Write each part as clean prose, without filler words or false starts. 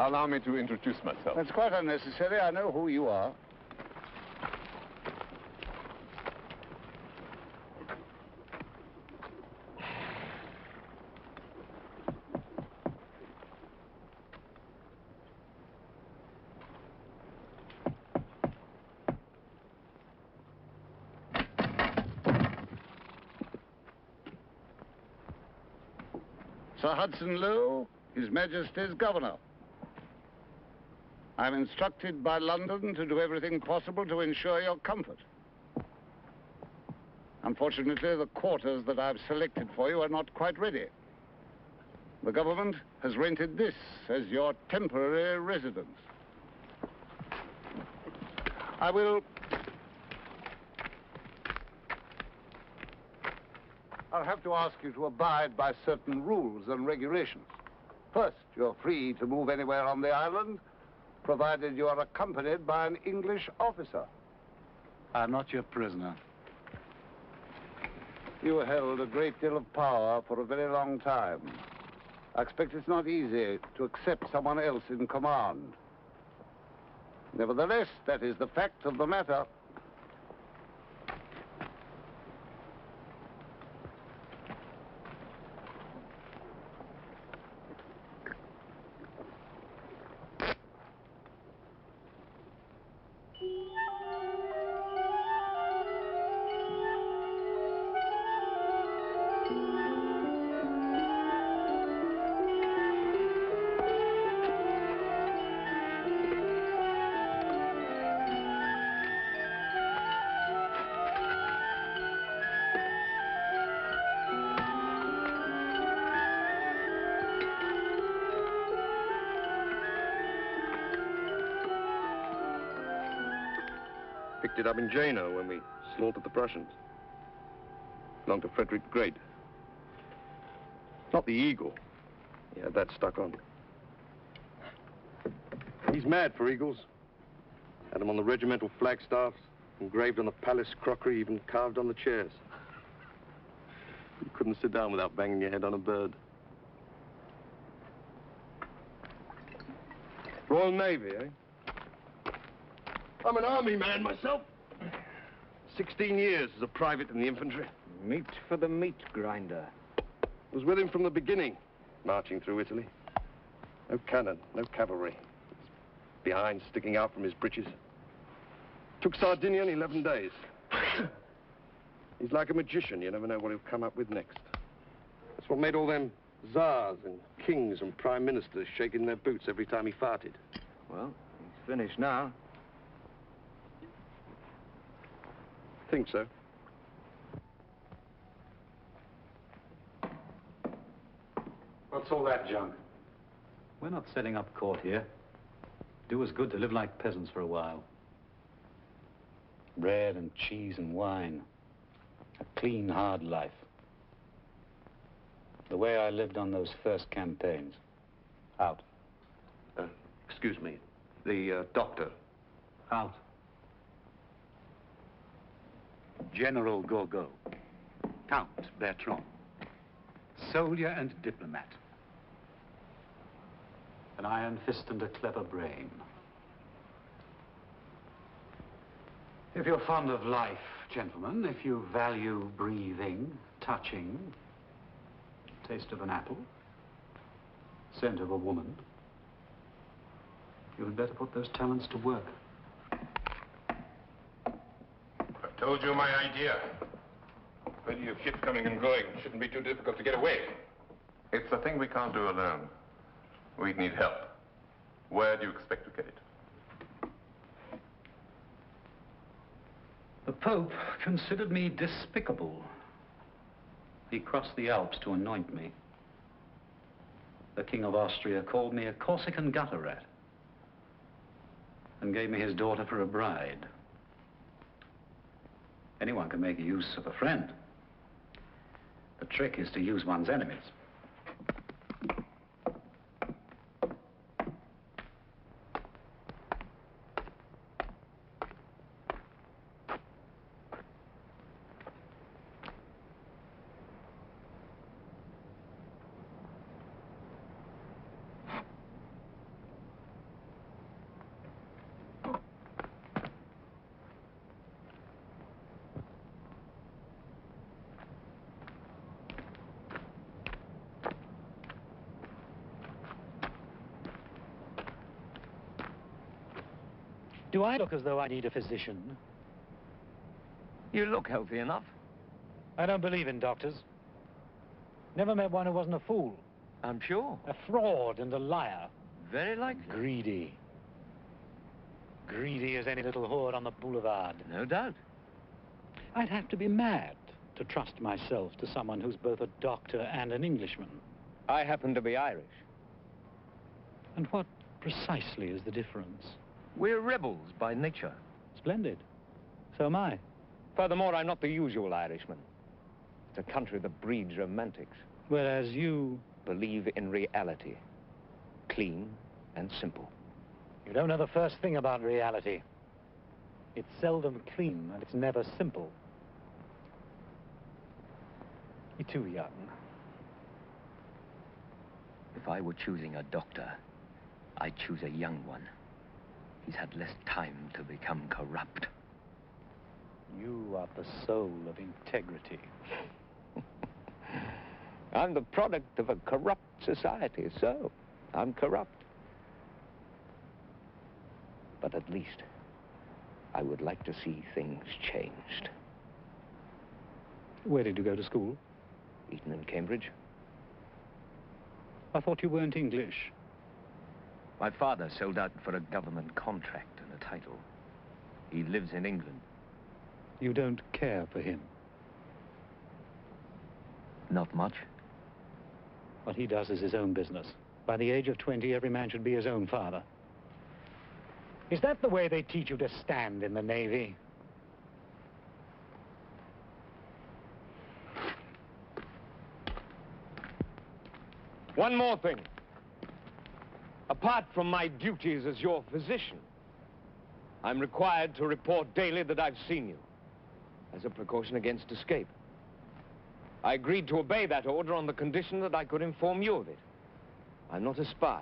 Allow me to introduce myself. That's quite unnecessary. I know who you are. Sir Hudson Lowe, His Majesty's Governor. I'm instructed by London to do everything possible to ensure your comfort. Unfortunately, the quarters that I've selected for you are not quite ready. The government has rented this as your temporary residence. I'll have to ask you to abide by certain rules and regulations. First, you're free to move anywhere on the island, provided you are accompanied by an English officer. I'm not your prisoner. You held a great deal of power for a very long time. I expect it's not easy to accept someone else in command. Nevertheless, that is the fact of the matter. Picked it up in Jena when we slaughtered the Prussians. Belonged to Frederick the Great. Not the eagle. He had that stuck on. He's mad for eagles. Had them on the regimental flagstaffs, engraved on the palace crockery, even carved on the chairs. You couldn't sit down without banging your head on a bird. Royal Navy, eh? I'm an army man myself. 16 years as a private in the infantry. Meat for the meat grinder. Was with him from the beginning, marching through Italy. No cannon, no cavalry. Behind, sticking out from his breeches. Took Sardinia in 11 days. He's like a magician. You never know what he'll come up with next. That's what made all them czars and kings and prime ministers shaking their boots every time he farted. Well, he's finished now. Think so. What's all that junk? We're not setting up court here. Do us good to live like peasants for a while. Bread and cheese and wine. A clean, hard life. The way I lived on those first campaigns. Out. Excuse me. The doctor. Out. General Gielgud, Count Bertrand, soldier and diplomat. An iron fist and a clever brain. If you're fond of life, gentlemen, if you value breathing, touching, taste of an apple, scent of a woman, you had better put those talents to work. I told you my idea. Plenty of ships coming and going. Shouldn't be too difficult to get away. It's a thing we can't do alone. We'd need help. Where do you expect to get it? The Pope considered me despicable. He crossed the Alps to anoint me. The King of Austria called me a Corsican gutter rat and gave me his daughter for a bride. Anyone can make use of a friend. The trick is to use one's enemies. Do I look as though I need a physician? You look healthy enough. I don't believe in doctors. Never met one who wasn't a fool. I'm sure. A fraud and a liar. Very likely. Greedy. Greedy as any little whore on the boulevard. No doubt. I'd have to be mad to trust myself to someone who's both a doctor and an Englishman. I happen to be Irish. And what precisely is the difference? We're rebels by nature. Splendid. So am I. Furthermore, I'm not the usual Irishman. It's a country that breeds romantics. Whereas you... Believe in reality. Clean and simple. You don't know the first thing about reality. It's seldom clean and it's never simple. You're too young. If I were choosing a doctor, I'd choose a young one. He's had less time to become corrupt. You are the soul of integrity. I'm the product of a corrupt society, so I'm corrupt. But at least I would like to see things changed. Where did you go to school? Eton and Cambridge. I thought you weren't English. My father sold out for a government contract and a title. He lives in England. You don't care for him. Not much. What he does is his own business. By the age of 20, every man should be his own father. Is that the way they teach you to stand in the Navy? One more thing. Apart from my duties as your physician, I'm required to report daily that I've seen you, as a precaution against escape. I agreed to obey that order on the condition that I could inform you of it. I'm not a spy.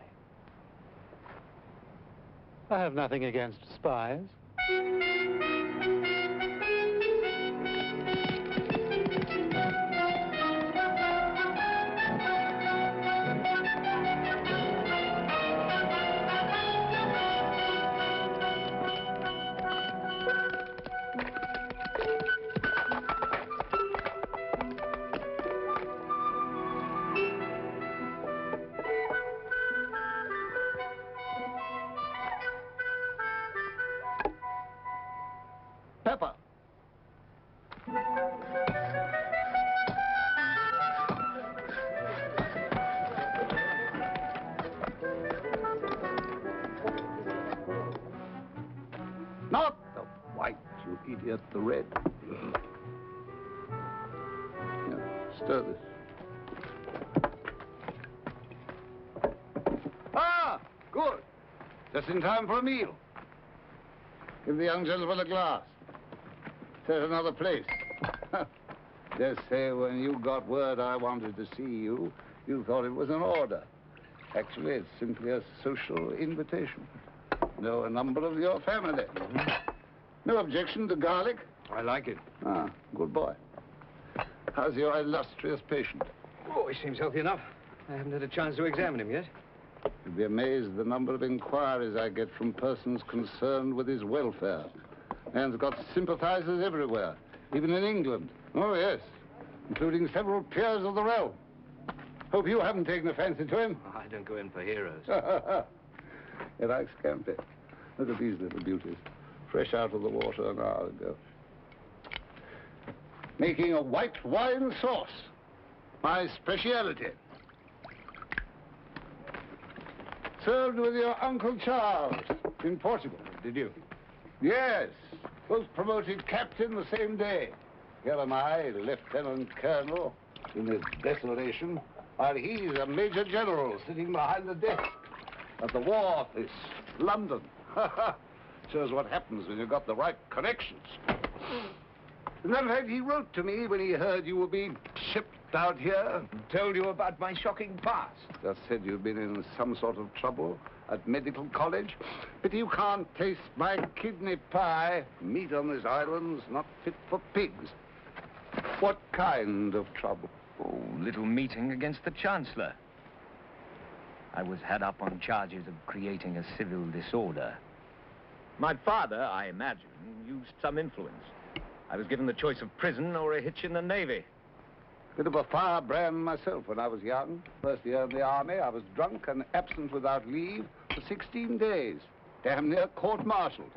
I have nothing against spies. Pepper. Not the white, you idiot, the red. Here, stir this. Ah, good. Just in time for a meal. Give the young gentleman a glass. There's another place. Just say when you got word I wanted to see you, you thought it was an order. Actually, it's simply a social invitation. Know a number of your family. No objection to garlic? I like it. Ah, good boy. How's your illustrious patient? Oh, he seems healthy enough. I haven't had a chance to examine him yet. You'd be amazed at the number of inquiries I get from persons concerned with his welfare. Man's got sympathizers everywhere, even in England. Oh, yes, including several peers of the realm. Hope you haven't taken a fancy to him. I don't go in for heroes. He likes scampi. Look at these little beauties, fresh out of the water an hour ago. Making a white wine sauce, my speciality. Served with your Uncle Charles in Portugal. Did you? Yes, both promoted captain the same day. Here am I, lieutenant colonel, in his desolation, while he's a major general sitting behind the desk at the War Office, London. Shows what happens when you've got the right connections. As a matter of fact, he wrote to me when he heard you were being shipped out here. Told you about my shocking past. Just said you'd been in some sort of trouble at medical college. But you can't taste my kidney pie. Meat on this island's not fit for pigs. What kind of trouble? Oh, little meeting against the Chancellor. I was had up on charges of creating a civil disorder. My father, I imagine, used some influence. I was given the choice of prison or a hitch in the Navy. Bit of a firebrand myself when I was young. First year in the army, I was drunk and absent without leave for 16 days. Damn near court-martialed.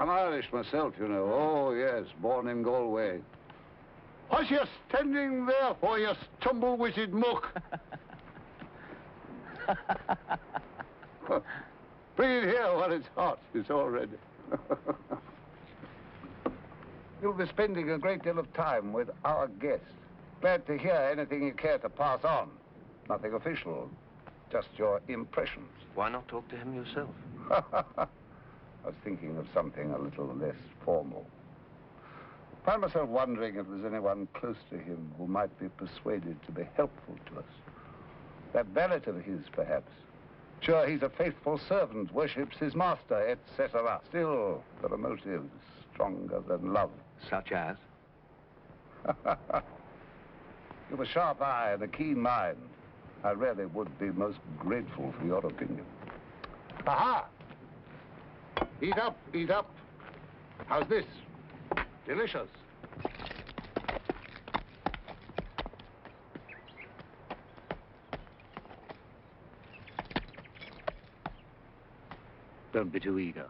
I'm Irish myself, you know. Oh, yes, born in Galway. What's you standing there for, you stumble-witted muck? Bring it here while it's hot. It's all ready. You'll be spending a great deal of time with our guest. Glad to hear anything you care to pass on. Nothing official, just your impressions. Why not talk to him yourself? I was thinking of something a little less formal. Find myself wondering if there's anyone close to him who might be persuaded to be helpful to us. That valet of his, perhaps. Sure, he's a faithful servant, worships his master, etc. Still, there are motives stronger than love. Such as? You've a sharp eye and a keen mind. I really would be most grateful for your opinion. Aha! Eat up, eat up. How's this? Delicious. Don't be too eager.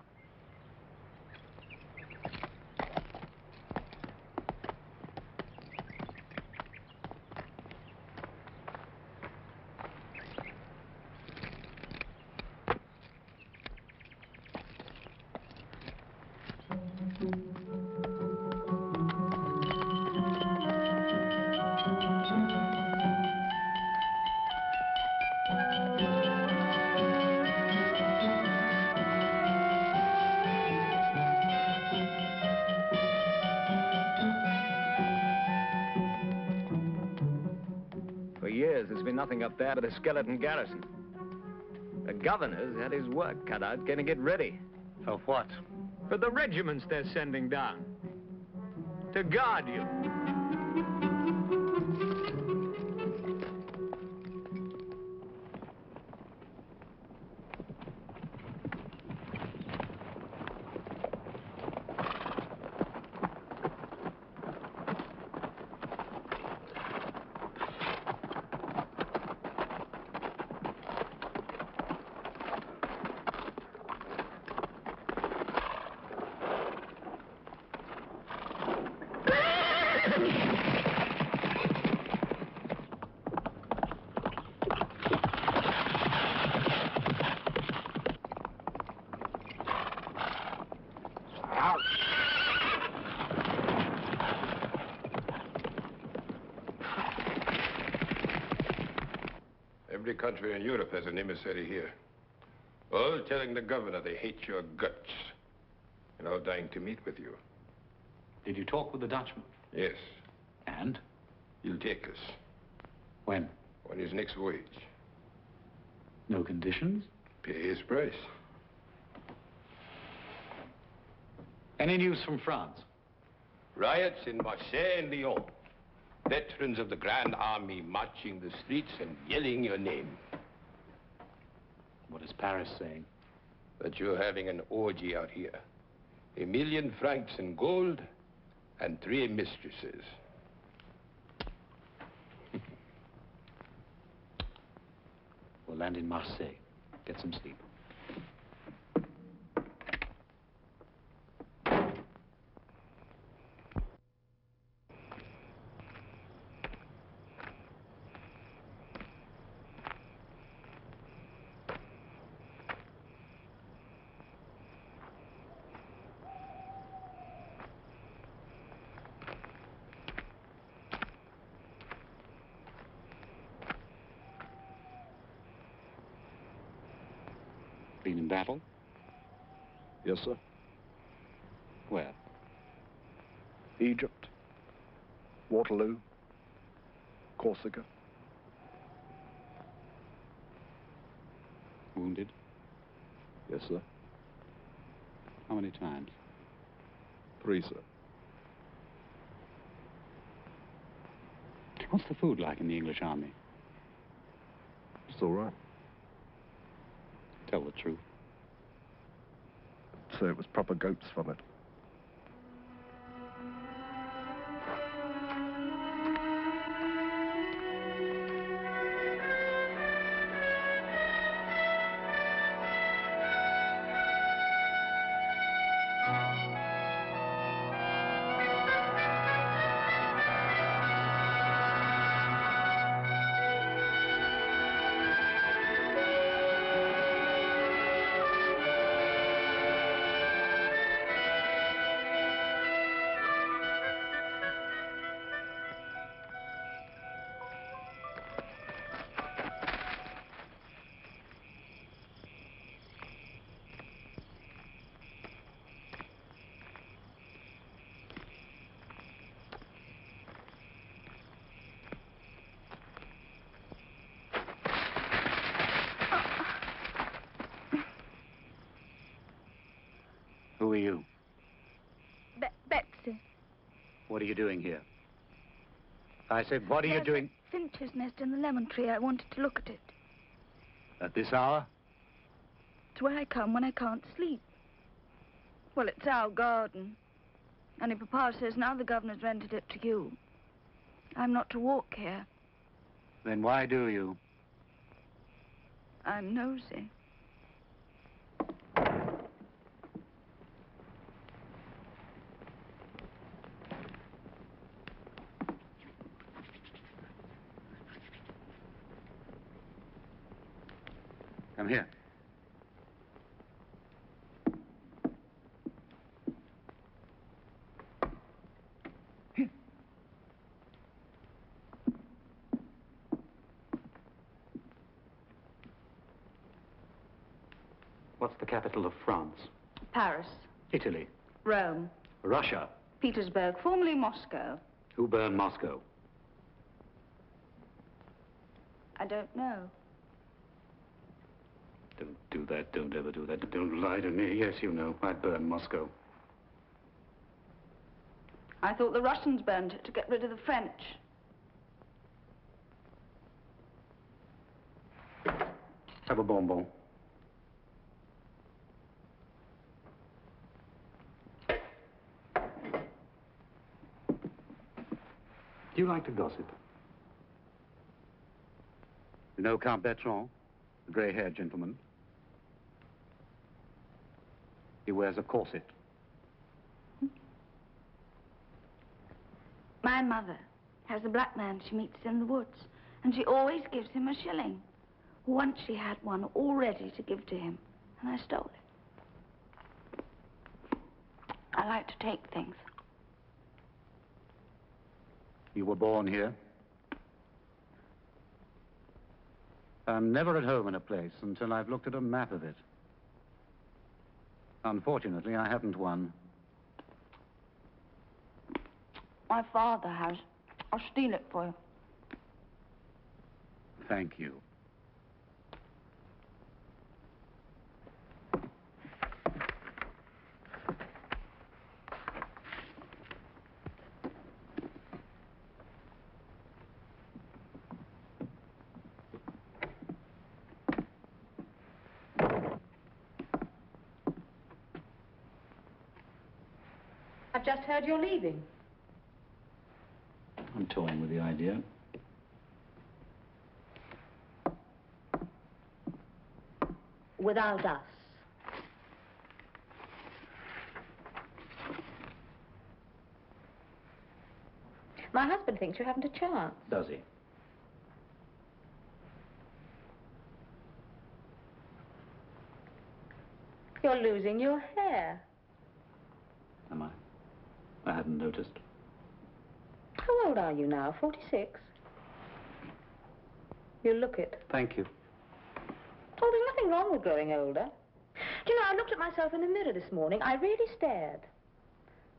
There's been nothing up there but a skeleton garrison. The governor's had his work cut out getting it ready. For what? For the regiments they're sending down. To guard you. Every country in Europe has an emissary here. All telling the governor they hate your guts. And all dying to meet with you. Did you talk with the Dutchman? Yes. And? He'll take us. When? On his next voyage. No conditions? Pay his price. Any news from France? Riots in Marseille and Lyon. Veterans of the Grand Army marching the streets and yelling your name. What is Paris saying? That you're having an orgy out here. 1,000,000 francs in gold and 3 mistresses. We'll land in Marseille. Get some sleep. Been in battle? Yes, sir. Where? Egypt, Waterloo, Corsica. Wounded? Yes, sir. How many times? 3, sir. What's the food like in the English army? It's all right. Tell the truth. so it was proper goat's vomit. Who are you? Betsy. What are you doing here? I said, what are you doing? There's a finch's nest in the lemon tree. I wanted to look at it. At this hour? It's where I come when I can't sleep. Well, it's our garden. Only Papa says now the governor's rented it to you. I'm not to walk here. Then why do you? I'm nosy. Come here. What's the capital of France? Paris. Italy. Rome. Russia. Petersburg, formerly Moscow. Who burned Moscow? I don't know. Don't do that. Don't ever do that. Don't lie to me. Yes, you know. I burned Moscow. I thought the Russians burned it to get rid of the French. Have a bonbon. Do you like to gossip? You know Count Bertrand, the grey-haired gentleman? He wears a corset. My mother has a black man she meets in the woods, and she always gives him a shilling. Once she had one all ready to give to him, and I stole it. I like to take things. You were born here? I'm never at home in a place until I've looked at a map of it. Unfortunately, I haven't one. My father has. I'll steal it for you. Thank you. I've just heard you're leaving. I'm toying with the idea. Without us. My husband thinks you haven't a chance. Does he? You're losing your hair. Am I? I hadn't noticed. How old are you now? 46? You look it. Thank you. Oh, there's nothing wrong with growing older. Do you know, I looked at myself in the mirror this morning. I really stared.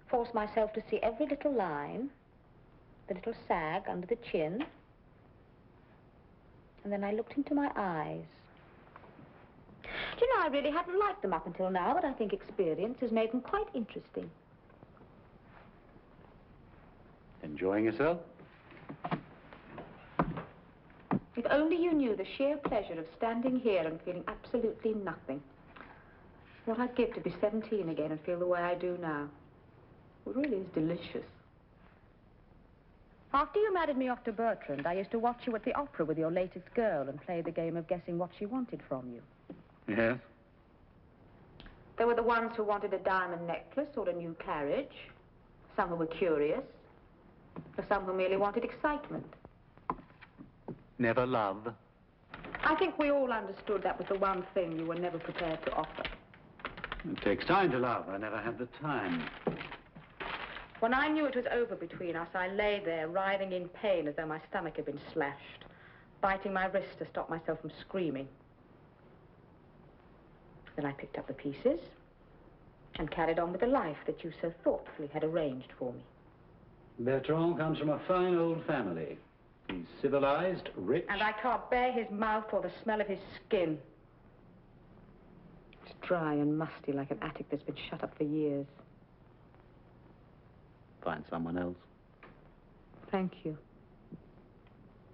Forced myself to see every little line, the little sag under the chin. And then I looked into my eyes. Do you know, I really hadn't liked them up until now, but I think experience has made them quite interesting. Enjoying yourself? If only you knew the sheer pleasure of standing here and feeling absolutely nothing. What I'd give to be 17 again and feel the way I do now. It really is delicious. After you married me off to Bertrand, I used to watch you at the opera with your latest girl and play the game of guessing what she wanted from you. Yes? There were the ones who wanted a diamond necklace or a new carriage, some who were curious, or some who merely wanted excitement. Never love. I think we all understood that was the one thing you were never prepared to offer. It takes time to love. I never had the time. When I knew it was over between us, I lay there, writhing in pain as though my stomach had been slashed, biting my wrist to stop myself from screaming. Then I picked up the pieces and carried on with the life that you so thoughtfully had arranged for me. Bertrand comes from a fine old family. He's civilized, rich. And I can't bear his mouth or the smell of his skin. It's dry and musty like an attic that's been shut up for years. Find someone else. Thank you.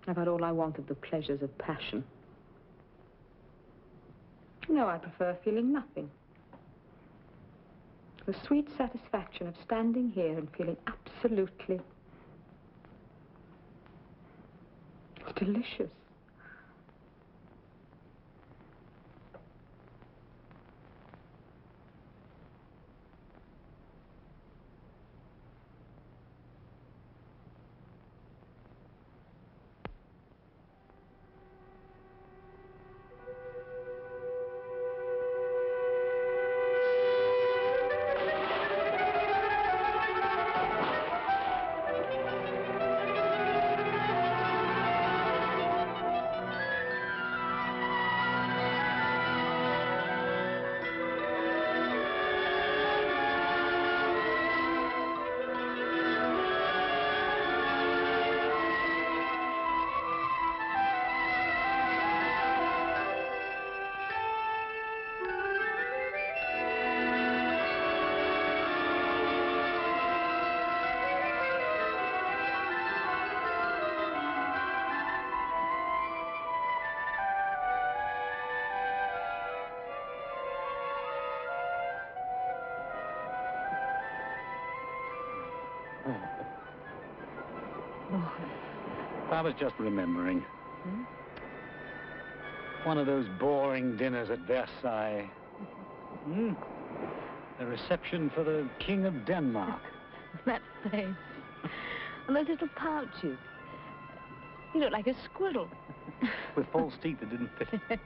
I've had all I want of the pleasures of passion. No, I prefer feeling nothing. The sweet satisfaction of standing here and feeling absolutely... It's delicious. I was just remembering. One of those boring dinners at Versailles. The reception for the King of Denmark. That face. And those little pouches. You look like a squirrel. With false teeth that didn't fit.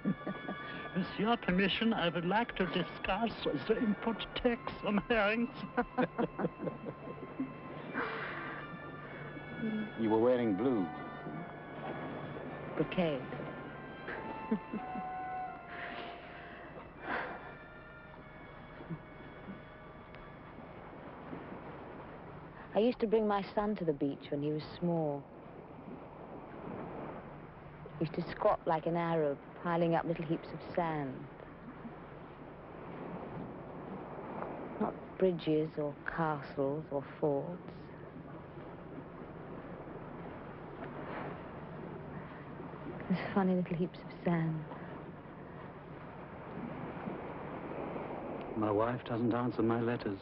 With your permission, I would like to discuss the input tax on herrings. You were wearing blue. Brocade. I used to bring my son to the beach when he was small. He used to squat like an Arab, piling up little heaps of sand. Not bridges or castles or forts. Those funny little heaps of sand. My wife doesn't answer my letters.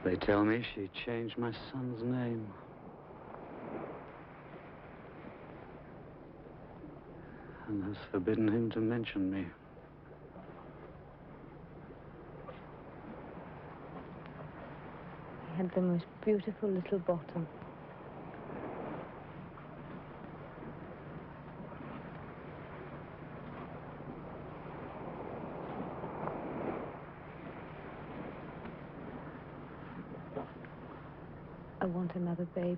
They tell me she changed my son's name. And has forbidden him to mention me. He had the most beautiful little bottom. I want another baby.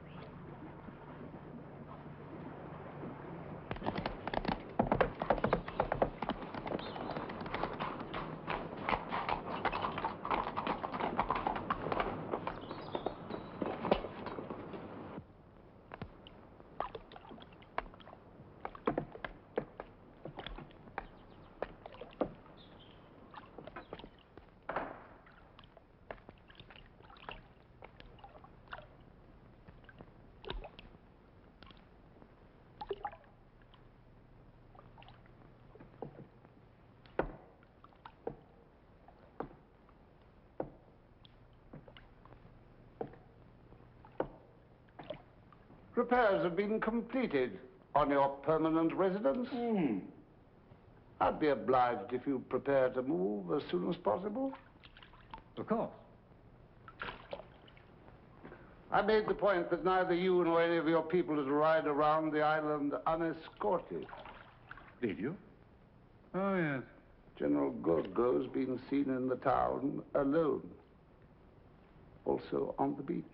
Repairs have been completed on your permanent residence. I'd be obliged if you prepare to move as soon as possible. Of course. I made the point that neither you nor any of your people is to ride around the island unescorted. Did you? Oh, yes. General Gielgud's been seen in the town alone. Also on the beach.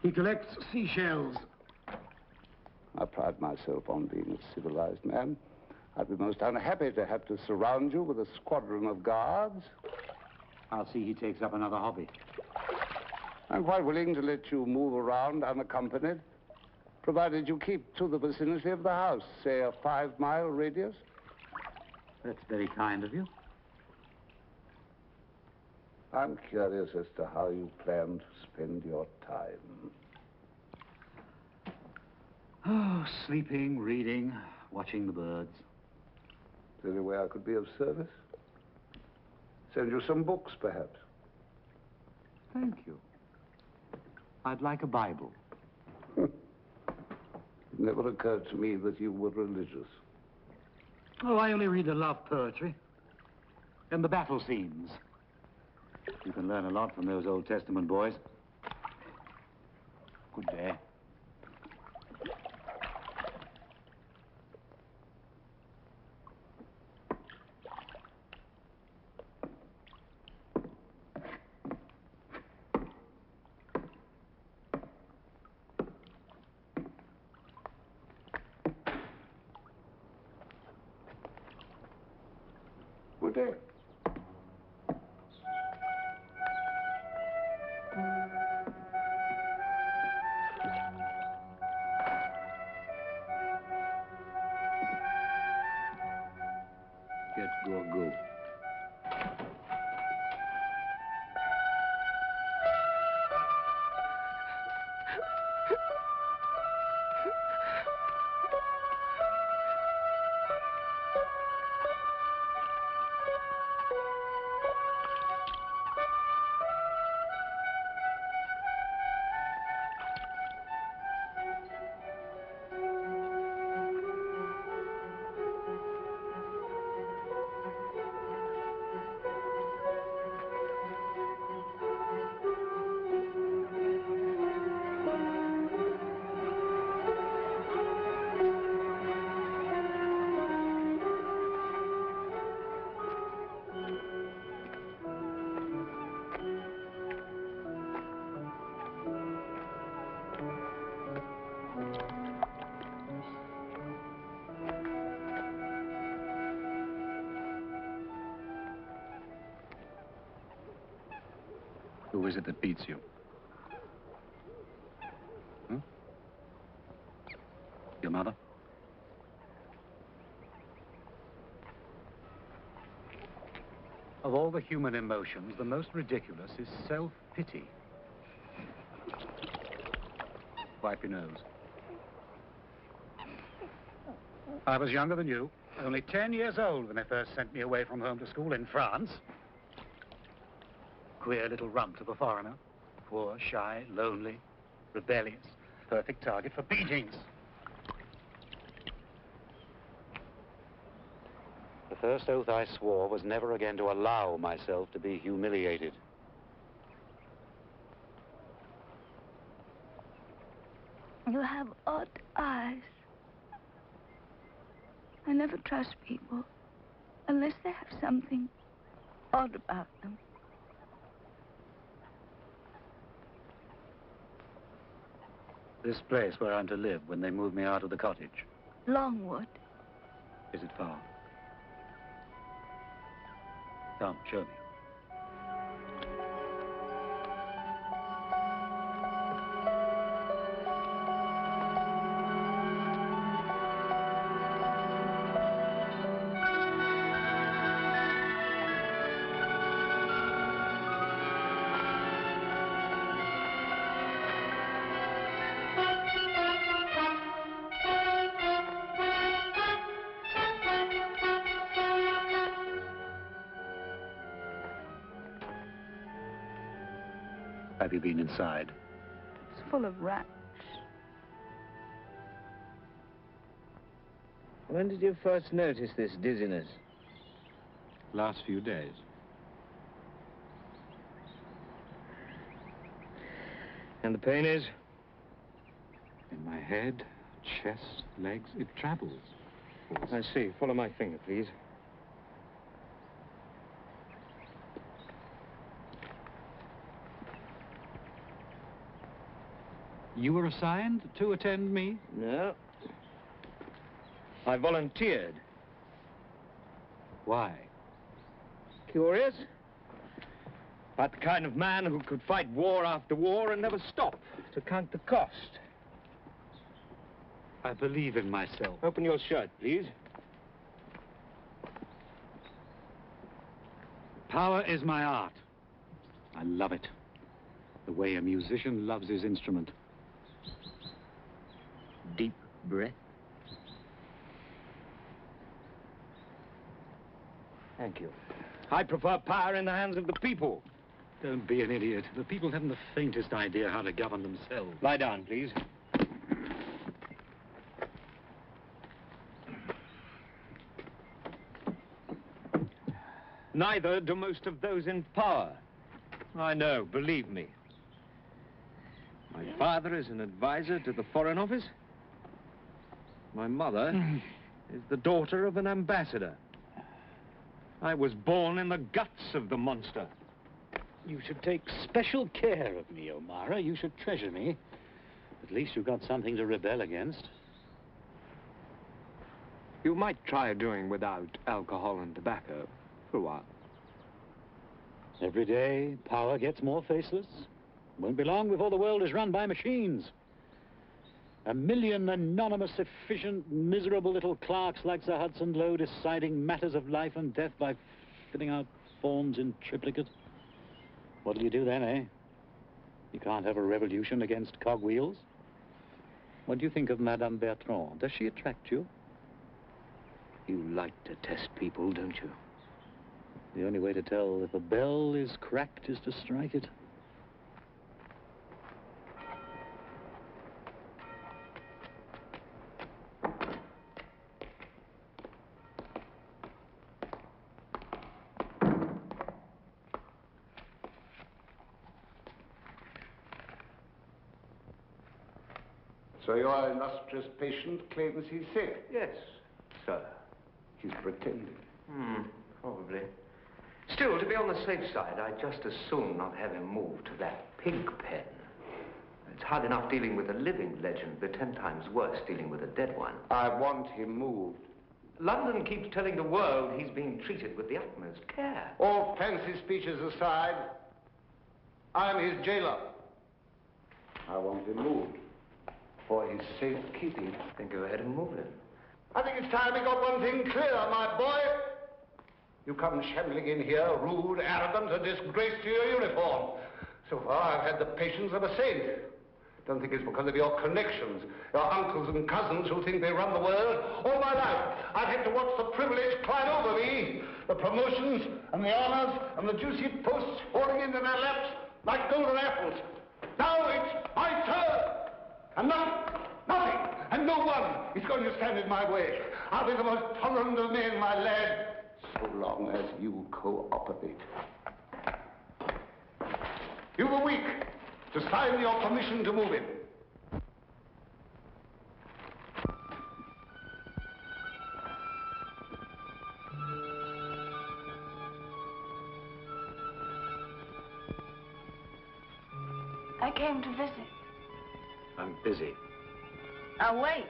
He collects seashells. I pride myself on being a civilized man. I'd be most unhappy to have to surround you with a squadron of guards. I'll see he takes up another hobby. I'm quite willing to let you move around unaccompanied, provided you keep to the vicinity of the house, say a 5-mile radius. That's very kind of you. I'm curious as to how you plan to spend your time. Oh, sleeping, reading, watching the birds. Is there any way I could be of service? Send you some books, perhaps. Thank you. I'd like a Bible. It never occurred to me that you were religious. Oh, I only read the love poetry and the battle scenes. You can learn a lot from those Old Testament boys. Good day. Good day. Get Gielgud. Who is it that beats you? Your mother? Of all the human emotions, the most ridiculous is self-pity. Wipe your nose. I was younger than you, only 10 years old when they first sent me away from home to school in France. Queer little rump of a foreigner. Poor, shy, lonely, rebellious. Perfect target for beatings. The first oath I swore was never again to allow myself to be humiliated. You have odd eyes. I never trust people unless they have something odd about them. This place where I'm to live when they move me out of the cottage. Longwood. Is it far? Come, show me. Have you been inside? It's full of rats. When did you first notice this dizziness? Last few days. And the pain is? In my head, chest, legs, it travels. I see. Follow my finger, please. You were assigned to attend me? No. I volunteered. Why? Curious? About the kind of man who could fight war after war and never stop to count the cost. I believe in myself. Open your shirt, please. Power is my art. I love it. The way a musician loves his instrument. Deep breath. Thank you. I prefer power in the hands of the people. Don't be an idiot. The people haven't the faintest idea how to govern themselves. Lie down, please. Neither do most of those in power. I know, believe me. My father is an advisor to the Foreign Office. My mother is the daughter of an ambassador. I was born in the guts of the monster. You should take special care of me, O'Mara. You should treasure me. At least you've got something to rebel against. You might try doing without alcohol and tobacco for a while. Every day, power gets more faceless. Won't be long before the world is run by machines. 1 million anonymous, efficient, miserable little clerks like Sir Hudson Lowe deciding matters of life and death by filling out forms in triplicate. What'll you do then, eh? You can't have a revolution against cogwheels. What do you think of Madame Bertrand? Does she attract you? You like to test people, don't you? The only way to tell if a bell is cracked is to strike it. So your illustrious patient claims he's sick? Yes, sir. He's pretending. Probably. Still, to be on the safe side, I'd just as soon not have him moved to that pig pen. It's hard enough dealing with a living legend, but 10 times worse dealing with a dead one. I want him moved. London keeps telling the world he's being treated with the utmost care. All fancy speeches aside, I'm his jailer. I want him moved for his safekeeping. Then go ahead and move him. I think it's time we got one thing clear, my boy. You come shambling in here, rude, arrogant, a disgrace to your uniform. So far, I've had the patience of a saint. Don't think it's because of your connections, your uncles and cousins who think they run the world. All my life, I've had to watch the privilege climb over me, the promotions and the honors and the juicy posts falling into their laps like golden apples. Now it's my turn. And nothing, and no one is going to stand in my way. I'll be the most tolerant of men, my lad, so long as you cooperate. You've a week to sign your permission to move him. I came to visit. I'm busy. I'll wait.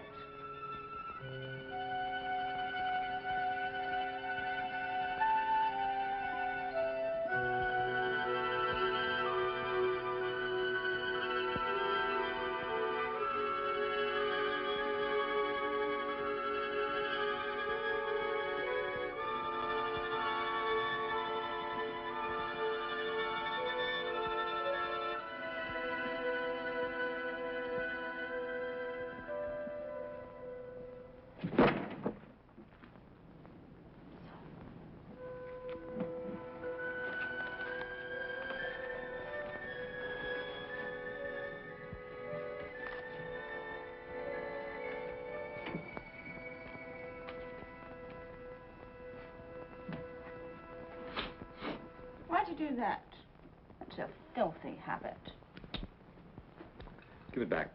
you do that? That's a filthy habit. Give it back.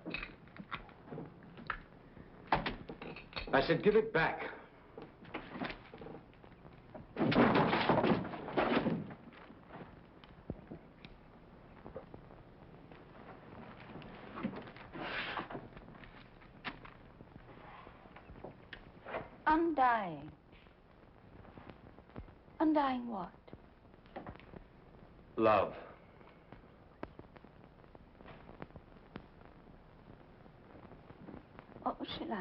I said give it back. Undying. Undying what? Love. What was she like?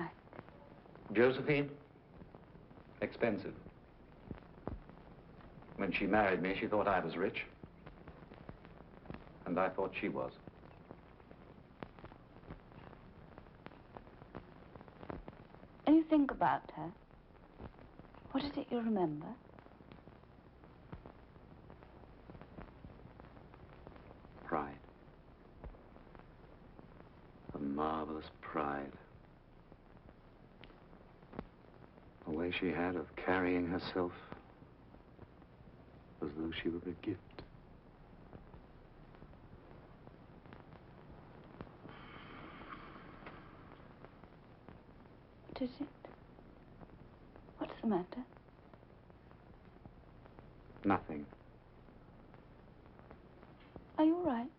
Josephine? Expensive. When she married me, she thought I was rich. And I thought she was. When you think about her, what is it you remember? Pride. A marvelous pride. The way she had of carrying herself as though she were a gift. What is it? What's the matter? Nothing. Are you all right?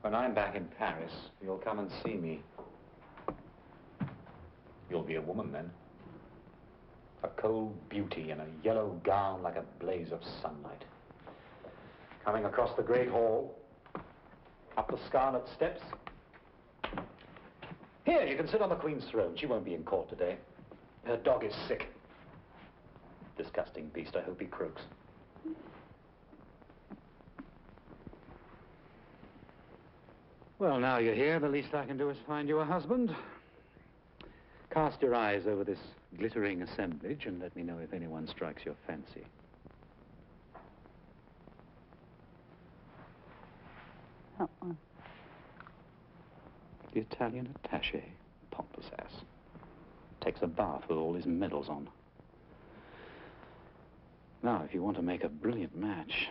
When I'm back in Paris, you'll come and see me. You'll be a woman then. A cold beauty in a yellow gown like a blaze of sunlight. Coming across the Great Hall, up the scarlet steps. Here, you can sit on the Queen's throne. She won't be in court today. Her dog is sick. Disgusting beast. I hope he croaks. Well, now you're here, the least I can do is find you a husband. Cast your eyes over this glittering assemblage and let me know if anyone strikes your fancy. That one. The Italian attaché, pompous ass. Takes a bath with all his medals on. Now, if you want to make a brilliant match,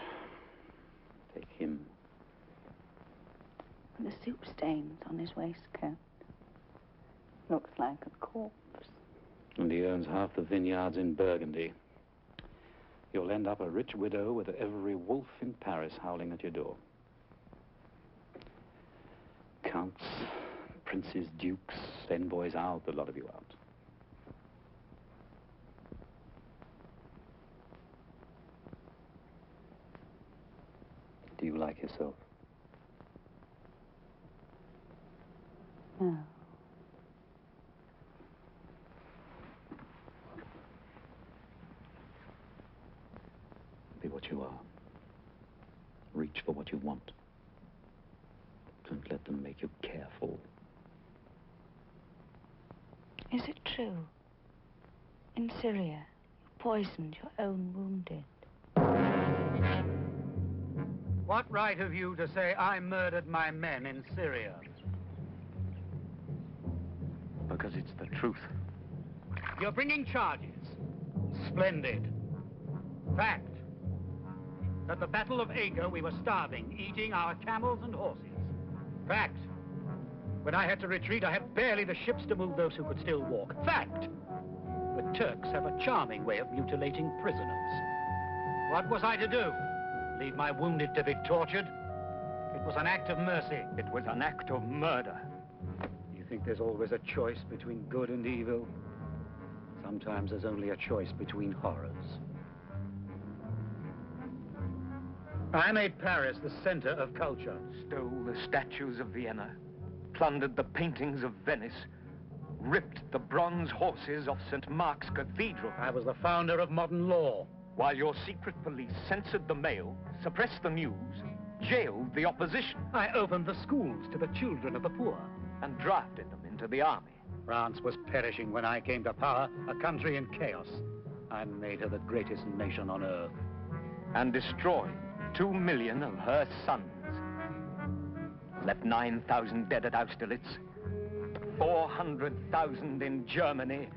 take him. The soup stains on his waistcoat. Looks like a corpse. And he owns half the vineyards in Burgundy. You'll end up a rich widow with every wolf in Paris howling at your door. Counts, princes, dukes, envoys out, the lot of you out. Do you like yourself? No. Be what you are. Reach for what you want. Don't let them make you careful. Is it true? In Syria, you poisoned your own wounded. What right have you to say I murdered my men in Syria? Because it's the truth. You're bringing charges. Splendid. Fact. At the Battle of Haigh, we were starving, eating our camels and horses. Fact. When I had to retreat, I had barely the ships to move those who could still walk. Fact. The Turks have a charming way of mutilating prisoners. What was I to do? Leave my wounded to be tortured? It was an act of mercy. It was an act of murder. You think there's always a choice between good and evil? Sometimes there's only a choice between horrors. I made Paris the center of culture. Stole the statues of Vienna, plundered the paintings of Venice, ripped the bronze horses of St. Mark's Cathedral. I was the founder of modern law. While your secret police censored the mail, suppressed the news, jailed the opposition. I opened the schools to the children of the poor. And drafted them into the army. France was perishing when I came to power, a country in chaos. I made her the greatest nation on earth. And destroyed 2 million of her sons. Left 9,000 dead at Austerlitz, 400,000 in Germany,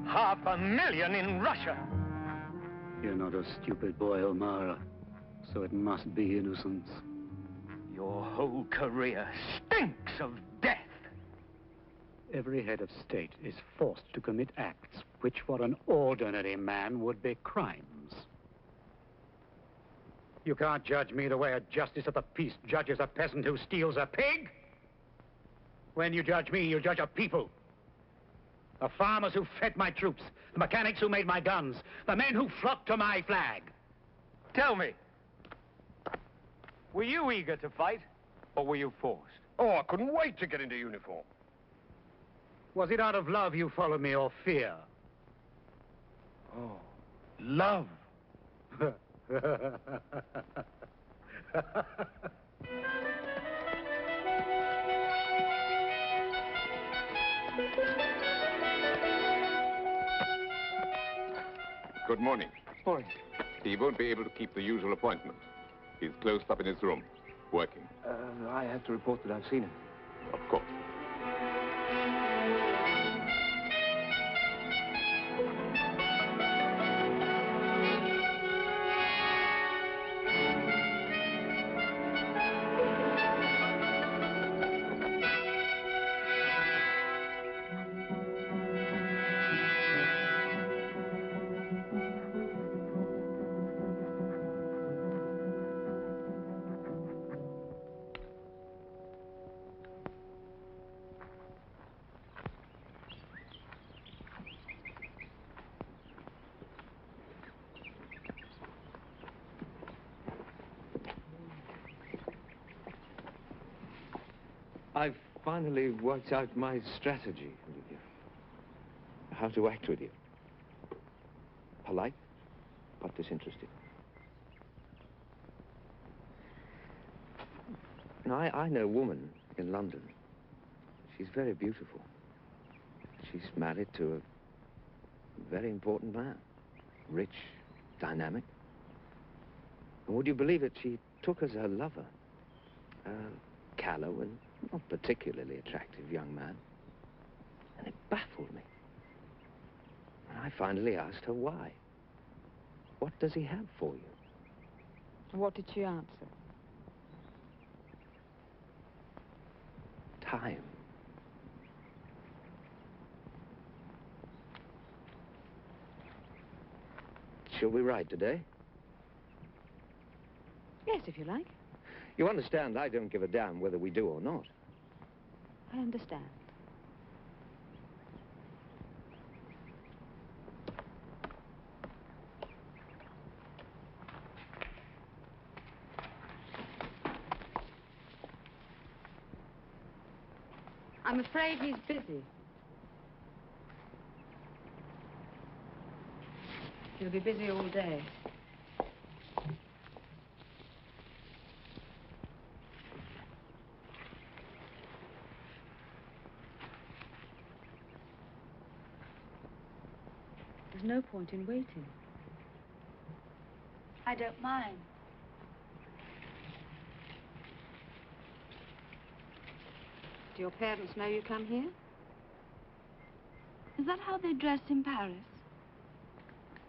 500,000 in Russia. You're not a stupid boy, O'Mara, so it must be innocence. Your whole career stinks of death. Every head of state is forced to commit acts which for an ordinary man would be crimes. You can't judge me the way a justice of the peace judges a peasant who steals a pig. When you judge me, you judge a people. The farmers who fed my troops, the mechanics who made my guns, the men who flocked to my flag. Tell me, were you eager to fight, or were you forced? Oh, I couldn't wait to get into uniform. Was it out of love you followed me, or fear? Oh, love. Good morning. Morning. He won't be able to keep the usual appointment. He's closed up in his room, working. I have to report that I've seen him. Of course. I've finally worked out my strategy with you. How to act with you. Polite, but disinterested. Now, I know a woman in London. She's very beautiful. She's married to a very important man. Rich, dynamic. And would you believe it, she took as her lover a callow and not particularly attractive young man. And it baffled me. And I finally asked her why. What does he have for you? What did she answer? Time. Shall we ride today? Yes, if you like. You understand, I don't give a damn whether we do or not. I understand. I'm afraid he's busy. He'll be busy all day. There's no point in waiting. I don't mind. Do your parents know you come here? Is that how they dress in Paris?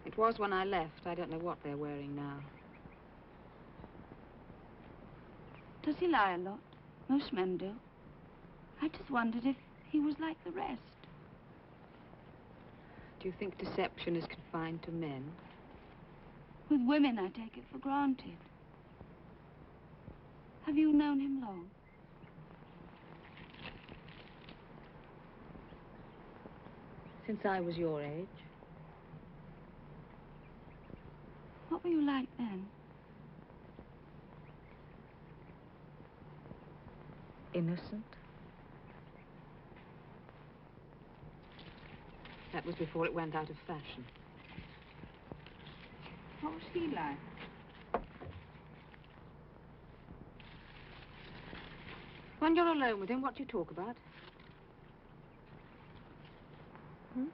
It was when I left. I don't know what they're wearing now. Does he lie a lot? Most men do. I just wondered if he was like the rest. Do you think deception is confined to men? With women, I take it for granted. Have you known him long? Since I was your age. What were you like then? Innocent. That was before it went out of fashion. What was he like? When you're alone with him, what do you talk about? Hmm?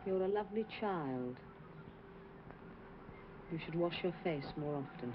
You're a lovely child. You should wash your face more often.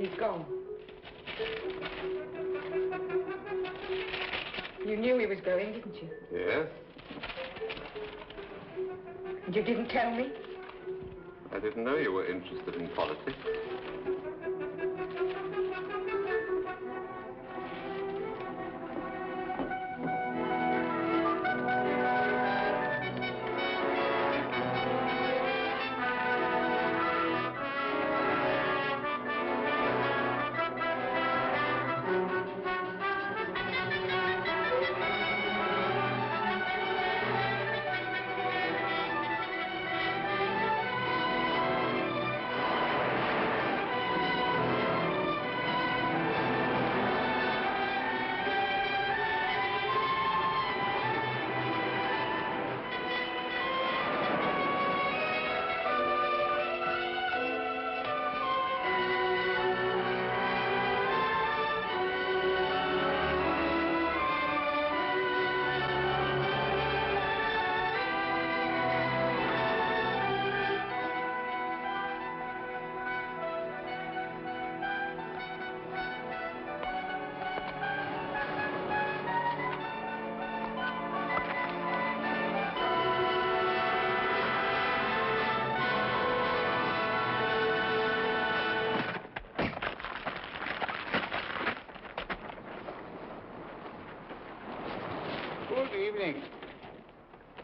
He's gone. You knew he was going, didn't you? Yes? And you didn't tell me? I didn't know you were interested in politics.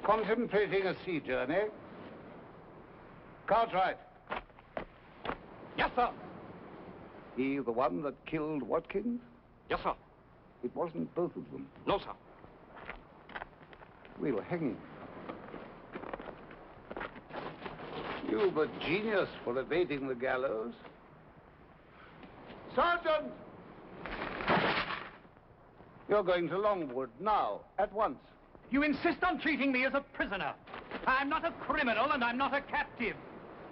Contemplating a sea journey. Cartwright. Yes, sir. He the one that killed Watkins? Yes, sir. It wasn't both of them. No, sir. We'll hang him. You've a genius for evading the gallows. Sergeant! You're going to Longwood now, at once. You insist on treating me as a prisoner. I'm not a criminal and I'm not a captive.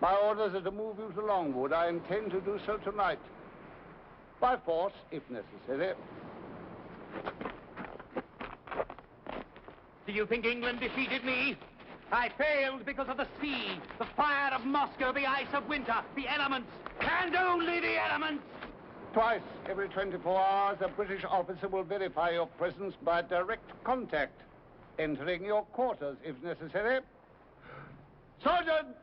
My orders are to move you to Longwood. I intend to do so tonight. By force, if necessary. Do you think England defeated me? I failed because of the sea, the fire of Moscow, the ice of winter, the elements, and only the elements. Twice every 24 hours, a British officer will verify your presence by direct contact, entering your quarters if necessary. Sergeant!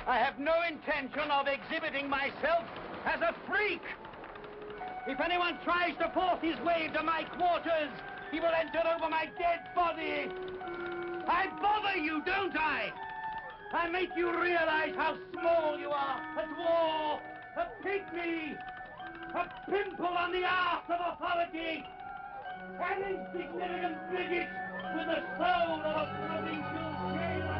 I have no intention of exhibiting myself as a freak. If anyone tries to force his way to my quarters, he will enter over my dead body. I bother you, don't I? I make you realize how small you are at war, a pygmy, a pimple on the arse of authority, an insignificant midget with the soul of a provincial jailer.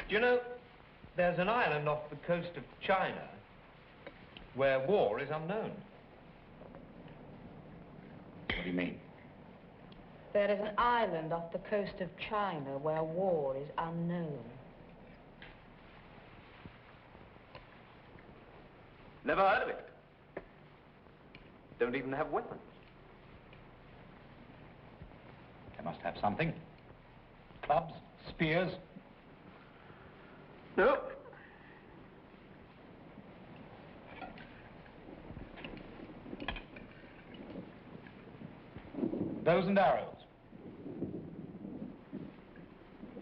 Do you know, there's an island off the coast of China where war is unknown. What do you mean? There is an island off the coast of China where war is unknown. Never heard of it. Don't even have weapons. They must have something. Clubs, spears. No. Bows and arrows.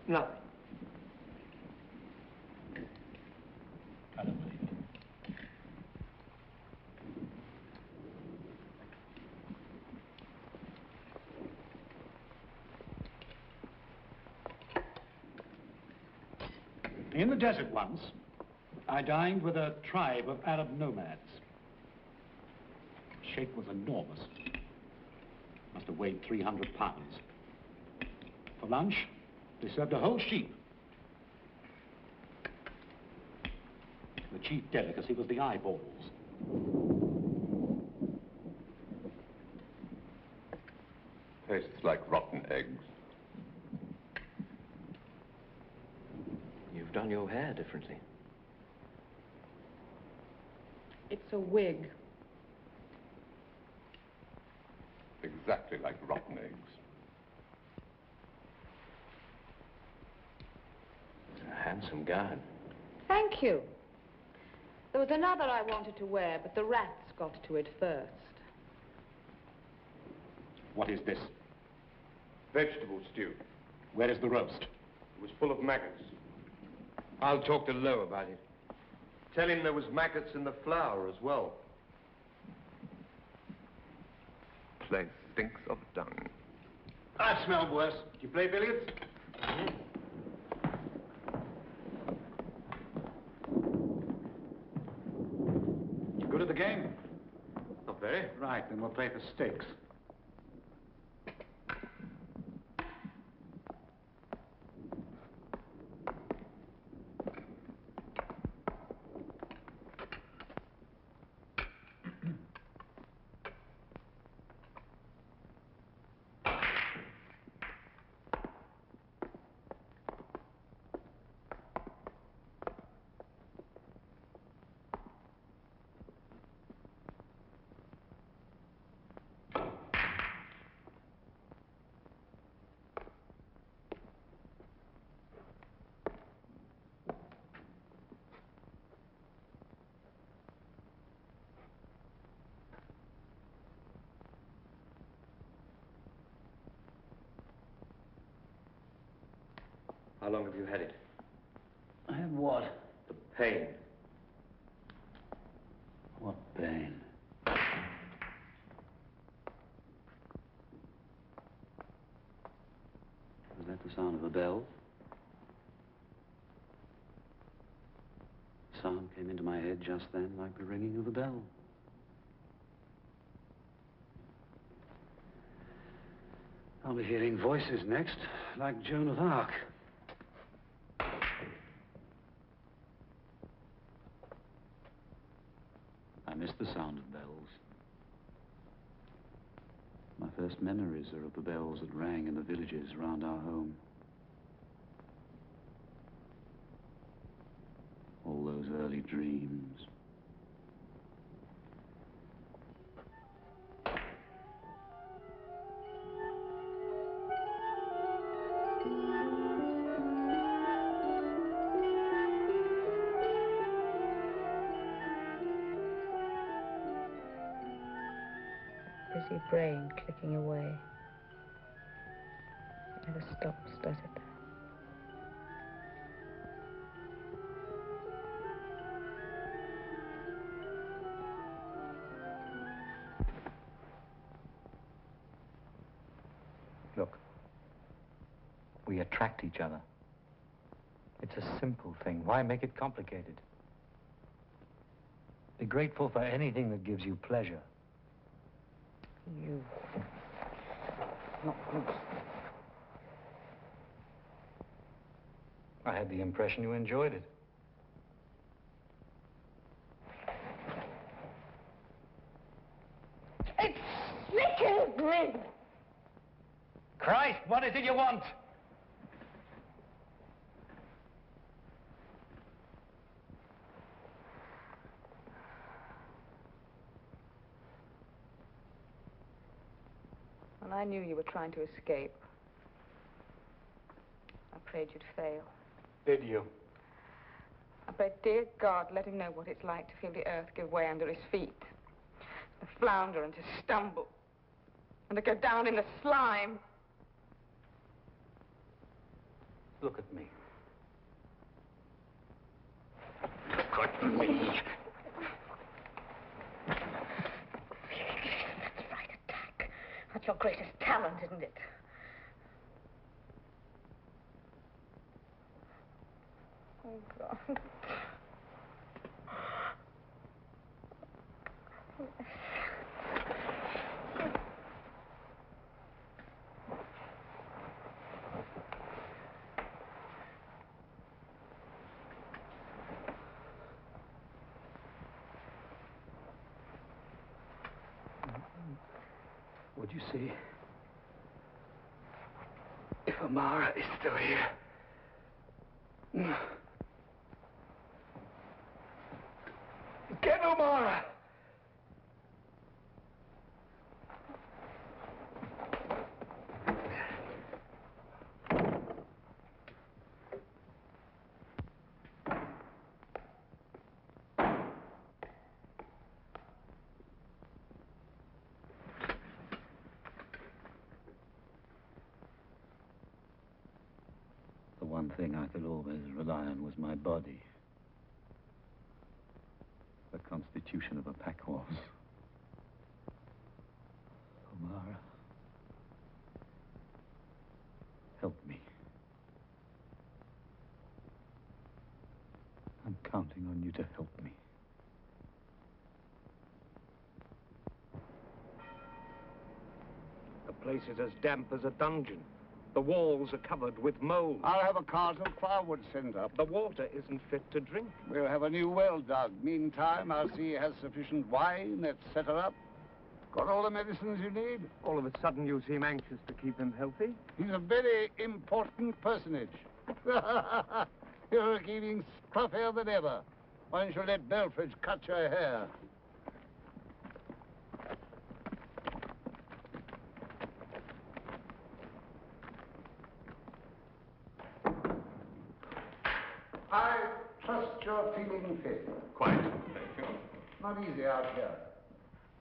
Nothing. I don't believe it. In the desert once, I dined with a tribe of Arab nomads. The sheikh was enormous. Must have weighed 300 pounds. For lunch, they served a whole sheep. The chief delicacy was the eyeballs. Tastes like rotten eggs. You've done your hair differently. It's a wig. Exactly like rotten eggs. It's a handsome gown. Thank you. There was another I wanted to wear, but the rats got to it first. What is this? Vegetable stew. Where is the roast? It was full of maggots. I'll talk to Lowe about it. Tell him there was maggots in the flour as well. Place stinks of dung. I smell worse. Do you play billiards? You good at the game? Not very. Right, then we'll play for stakes. How long have you had it? I had what? The pain. What pain? Was that the sound of a bell? The sound came into my head just then like the ringing of a bell. I'll be hearing voices next, like Joan of Arc. I miss the sound of bells. My first memories are of the bells that rang in the villages around our home. All those early dreams. Busy brain clicking away. It never stops, does it? Look, we attract each other. It's a simple thing. Why make it complicated? Be grateful for anything that gives you pleasure. You. Not loose. I had the impression you enjoyed it. It sickens me! Christ, what is it you want? When I knew you were trying to escape, I prayed you'd fail. Did you? I prayed, dear God, let him know what it's like to feel the earth give way under his feet, to flounder and to stumble, and to go down in the slime. Look at me. Look at me. That's right, attack. That's your greatest talent, isn't it? God. Would you see if Amara is still here? Get Amara! The one thing I could always rely on was my body. The constitution of a pack horse. Amara, help me. I'm counting on you to help me. The place is as damp as a dungeon. The walls are covered with mold. I'll have a cart of firewood sent up. The water isn't fit to drink. We'll have a new well dug. Meantime, I'll see he has sufficient wine, etc. Got all the medicines you need? All of a sudden, you seem anxious to keep him healthy. He's a very important personage. You're looking scruffier than ever. Why don't you let Belfridge cut your hair? I trust you're feeling fit. Quite, thank you. Not easy out here.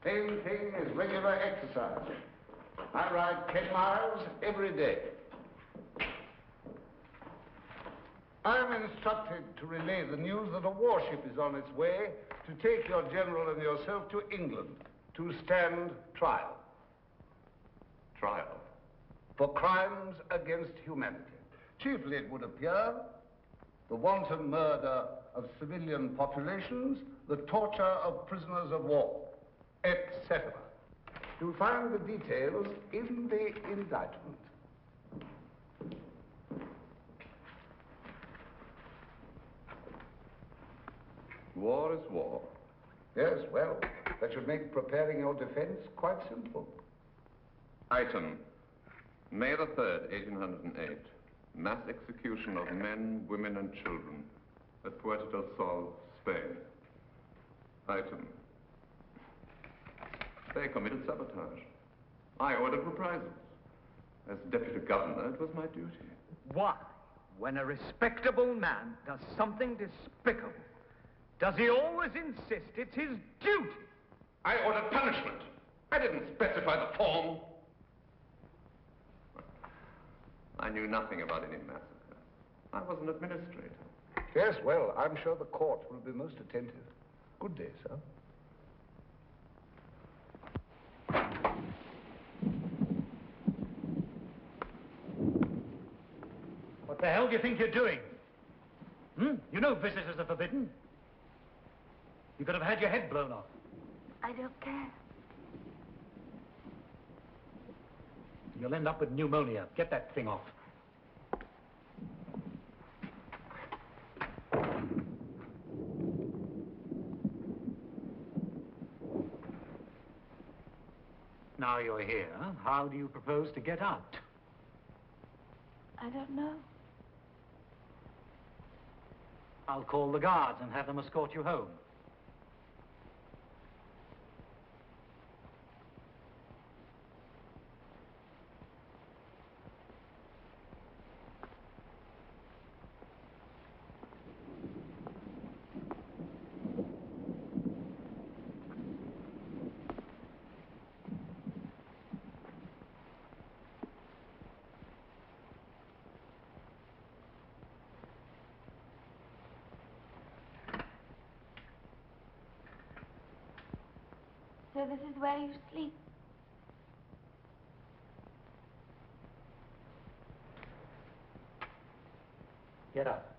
Main thing is regular exercise. I ride 10 miles every day. I'm instructed to relay the news that a warship is on its way to take your general and yourself to England to stand trial. Trial? For crimes against humanity. Chiefly, it would appear, the wanton murder of civilian populations, the torture of prisoners of war, etc. You'll find the details in the indictment. War is war. Yes, well, that should make preparing your defense quite simple. Item, May the 3rd, 1808. Mass execution of men, women, and children at Puerto del Sol, Spain. Item, they committed sabotage. I ordered reprisals. As deputy governor, it was my duty. Why, when a respectable man does something despicable, does he always insist it's his duty? I ordered punishment. I didn't specify the form. I knew nothing about any massacre. I was an administrator. Yes, well, I'm sure the court will be most attentive. Good day, sir. What the hell do you think you're doing? You know visitors are forbidden. You could have had your head blown off. I don't care. You'll end up with pneumonia. Get that thing off. Now you're here, how do you propose to get out? I don't know. I'll call the guards and have them escort you home. So this is where you sleep? Get up.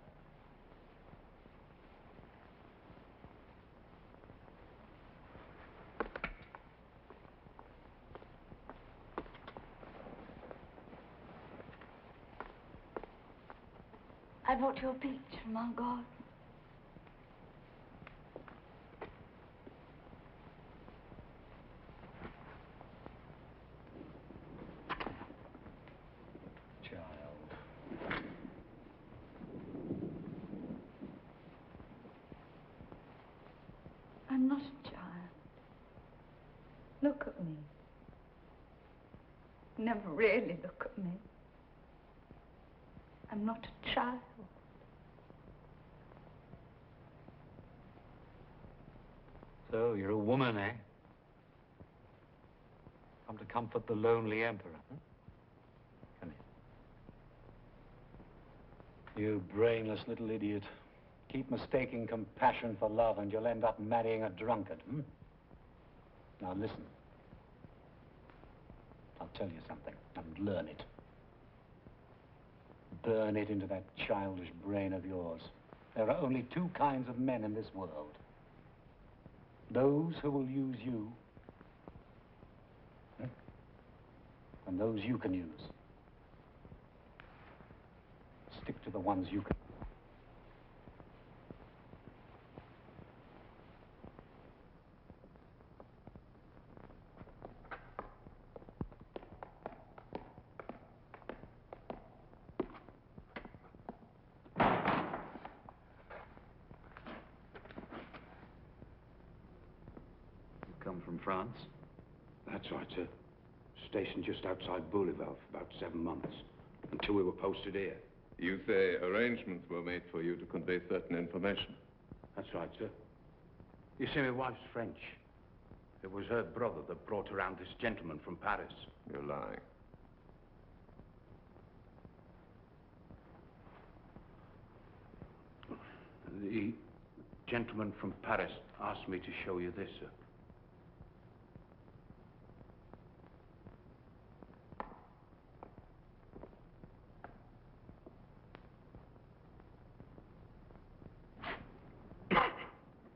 I brought you a peach from our garden. I'm not a child. Look at me. Never really look at me. I'm not a child. So, you're a woman, eh? Come to comfort the lonely emperor, huh? Come here. You brainless little idiot. Keep mistaking compassion for love and you'll end up marrying a drunkard, hmm? Now listen. I'll tell you something, and learn it. Burn it into that childish brain of yours. There are only two kinds of men in this world. Those who will use you, and those you can use. Stick to the ones you can. From France? That's right, sir. Stationed just outside Bouleval for about 7 months, until we were posted here. You say arrangements were made for you to convey certain information. That's right, sir. You see, my wife's French. It was her brother that brought around this gentleman from Paris. You're lying. The gentleman from Paris asked me to show you this, sir.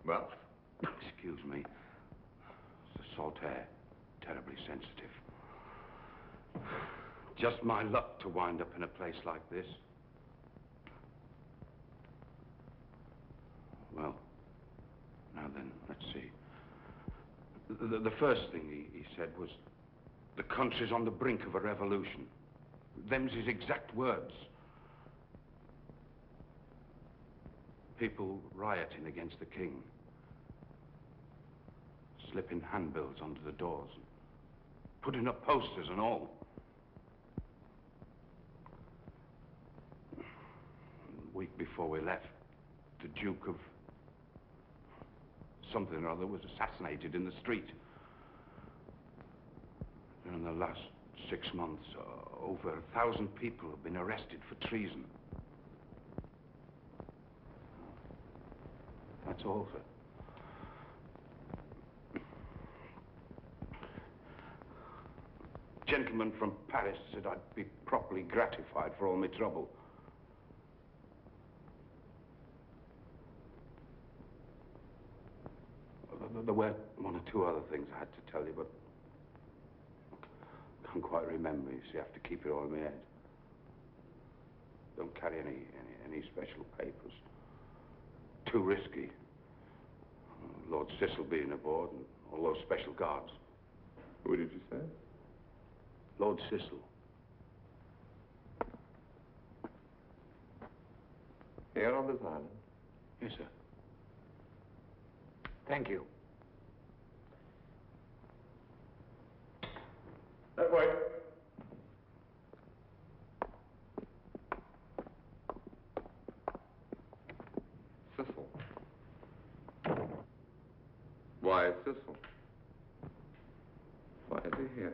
Well? Excuse me. It's the salt air. Terribly sensitive. Just my luck to wind up in a place like this. Well, now then, let's see. The first thing he said was, the country's on the brink of a revolution. Them's his exact words. People rioting against the king. Slipping handbills under the doors. Putting up posters and all. A week before we left, the Duke of something or other was assassinated in the street. And in the last 6 months, over 1,000 people have been arrested for treason. That's all, sir. Gentleman from Paris said I'd be properly gratified for all my trouble. There were 1 or 2 other things I had to tell you, but I can't quite remember. You see, I have to keep it all in my head. Don't carry any special papers. Too risky. Lord Sissal being aboard and all those special guards. Who did you say? Lord Sissal. Here on this island? Yes, sir. Thank you. That way. Sissal. Why Sissal? Why is he here?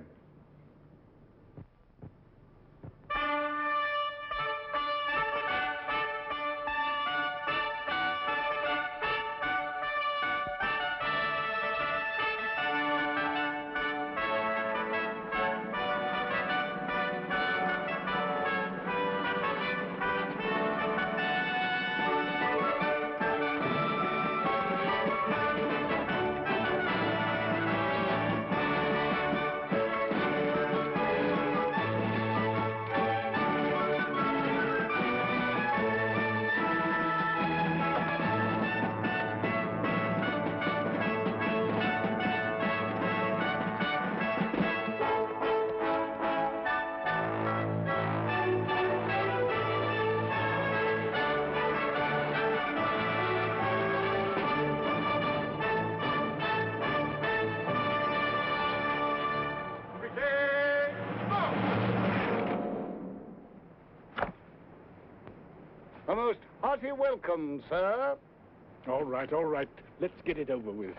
A most hearty welcome, sir. All right, all right. Let's get it over with.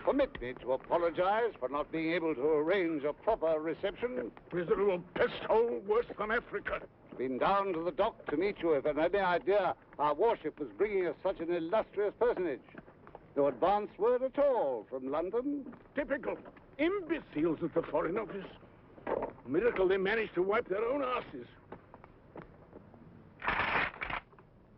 Permit me to apologize for not being able to arrange a proper reception. Miserable pest hole worse than Africa. Been down to the dock to meet you if I had any idea our warship was bringing us such an illustrious personage. No advance word at all from London. Typical. Imbeciles at the Foreign Office. Miracle they managed to wipe their own asses.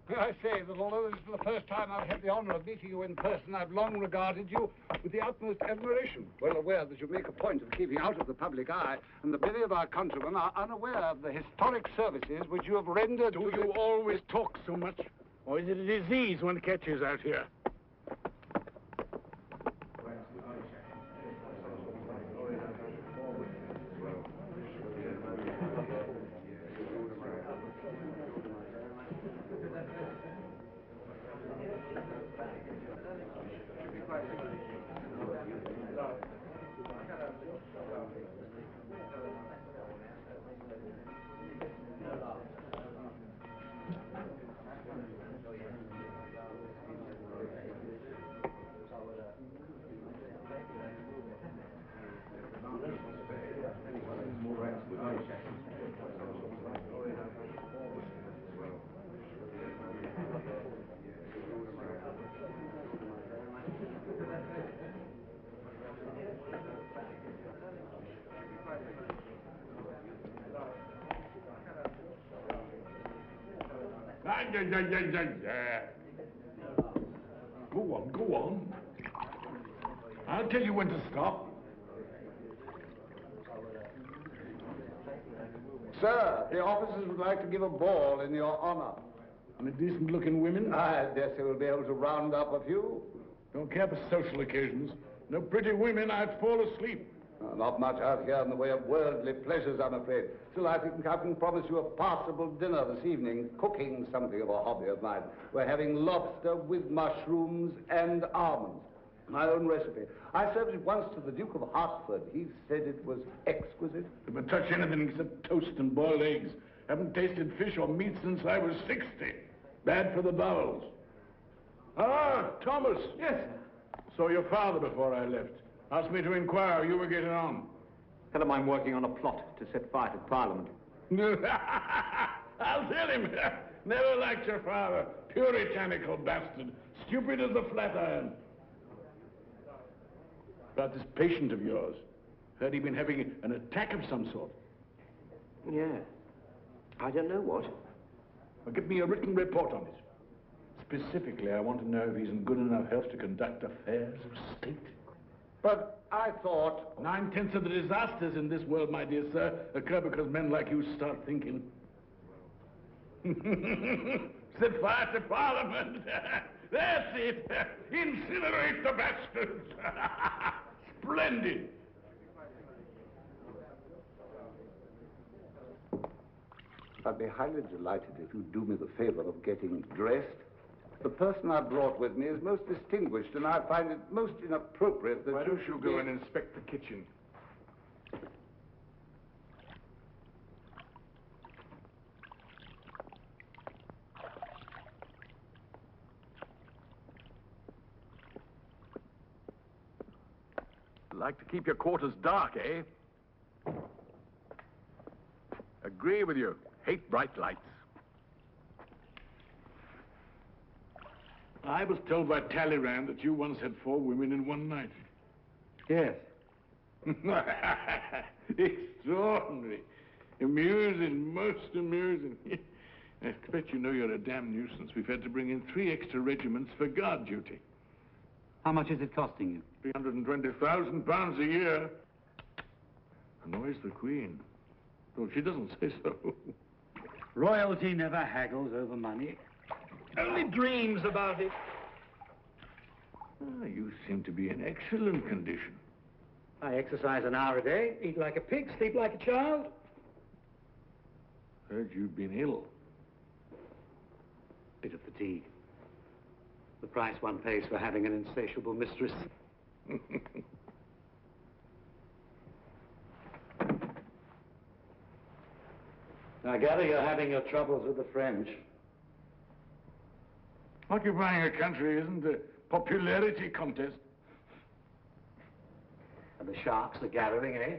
I say that although this is the first time I've had the honor of meeting you in person, I've long regarded you with the utmost admiration. Well aware that you make a point of keeping out of the public eye, and that many of our countrymen are unaware of the historic services which you have rendered Do you always talk so much? Or is it a disease one catches out here? Go on. I'll tell you when to stop. Sir, the officers would like to give a ball in your honor. And a decent-looking women? I dare say we'll be able to round up a few. Don't care for social occasions. No pretty women, I'd fall asleep. Not much out here in the way of worldly pleasures, I'm afraid. Still, I think I can promise you a passable dinner this evening. Cooking something of a hobby of mine. We're having lobster with mushrooms and almonds. My own recipe. I served it once to the Duke of Hertford. He said it was exquisite. If I touch anything except toast and boiled eggs. Haven't tasted fish or meat since I was 60. Bad for the bowels. Ah, Thomas. Yes, sir. Saw your father before I left. Asked me to inquire how you were getting on. Tell him I'm working on a plot to set fire to Parliament. I'll tell him. Never liked your father. Puritanical bastard. Stupid as the Flatiron. About this patient of yours. Heard he'd been having an attack of some sort. Yeah. I don't know what. Well, give me a written report on it. Specifically, I want to know if he's in good enough health to conduct affairs of state. But I thought... 9/10 of the disasters in this world, my dear sir, occur because men like you start thinking. Set fire to Parliament. That's it. Incinerate the bastards. Splendid. I'd be highly delighted if you'd do me the favor of getting dressed. The person I brought with me is most distinguished, and I find it most inappropriate that Why don't you go and inspect the kitchen? Like to keep your quarters dark, eh? Agree with you. Hate bright lights. I was told by Talleyrand that you once had 4 women in one night. Yes. Extraordinary. Amusing, most amusing. I expect you know you're a damn nuisance. We've had to bring in 3 extra regiments for guard duty. How much is it costing you? £320,000 a year. Annoys the Queen. Though she doesn't say so. Royalty never haggles over money. Only dreams about it. Ah, you seem to be in excellent condition. I exercise an hour a day, eat like a pig, sleep like a child. Heard you'd been ill. Bit of fatigue. The price one pays for having an insatiable mistress. I gather you're having your troubles with the French. Occupying a country isn't a popularity contest. And the sharks are gathering, eh?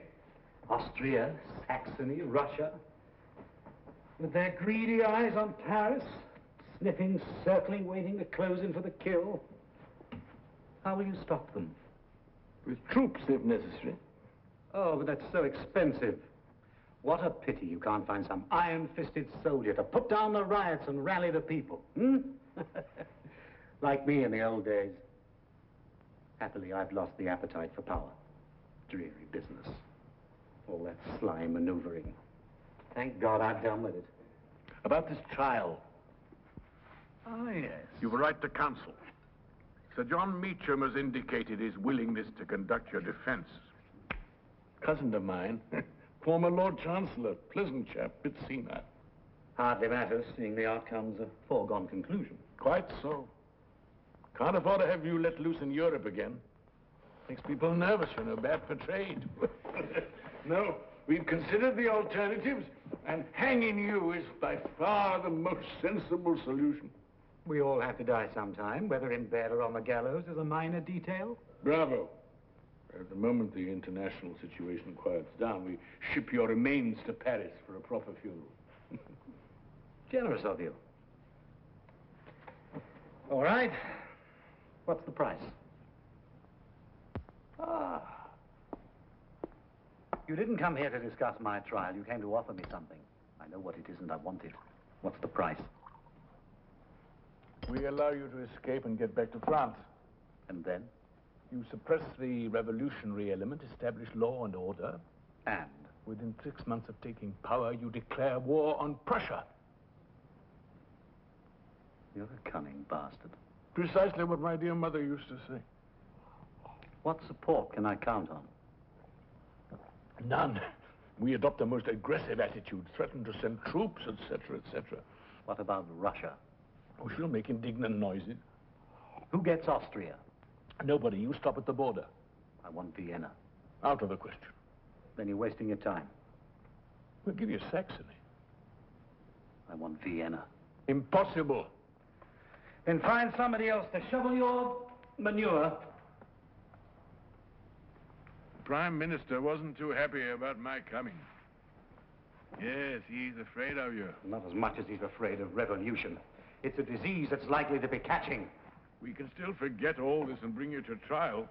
Austria, Saxony, Russia. With their greedy eyes on Paris, sniffing, circling, waiting to close in for the kill. How will you stop them? With troops, if necessary. Oh, but that's so expensive. What a pity you can't find some iron-fisted soldier to put down the riots and rally the people, hmm? Like me in the old days. Happily, I've lost the appetite for power. Dreary business. All that sly maneuvering. Thank God I've done with it. About this trial. Ah, yes. You will write to counsel. Sir John Meacham has indicated his willingness to conduct your defense. Cousin of mine, former Lord Chancellor, pleasant chap, bit senile. Hardly matters, seeing the outcome's a foregone conclusion. Quite so. Can't afford to have you let loose in Europe again. Makes people nervous, you know, bad for trade. No, we've considered the alternatives, and hanging you is by far the most sensible solution. We all have to die sometime, whether in bed or on the gallows is a minor detail. Bravo. At the moment the international situation quiets down, we ship your remains to Paris for a proper funeral. Generous of you. All right. What's the price? Ah. You didn't come here to discuss my trial. You came to offer me something. I know what it is and I want it. What's the price? We allow you to escape and get back to France. And then? You suppress the revolutionary element, establish law and order. And? Within 6 months of taking power, you declare war on Prussia. You're a cunning bastard. Precisely what my dear mother used to say. What support can I count on? None. We adopt a most aggressive attitude, threaten to send troops, etc., etc. What about Russia? Oh, she'll make indignant noises. Who gets Austria? Nobody. You stop at the border. I want Vienna. Out of the question. Then you're wasting your time. We'll give you Saxony. I want Vienna. Impossible. Then find somebody else to shovel your manure. The Prime Minister wasn't too happy about my coming. Yes, he's afraid of you. Not as much as he's afraid of revolution. It's a disease that's likely to be catching. We can still forget all this and bring you to trial.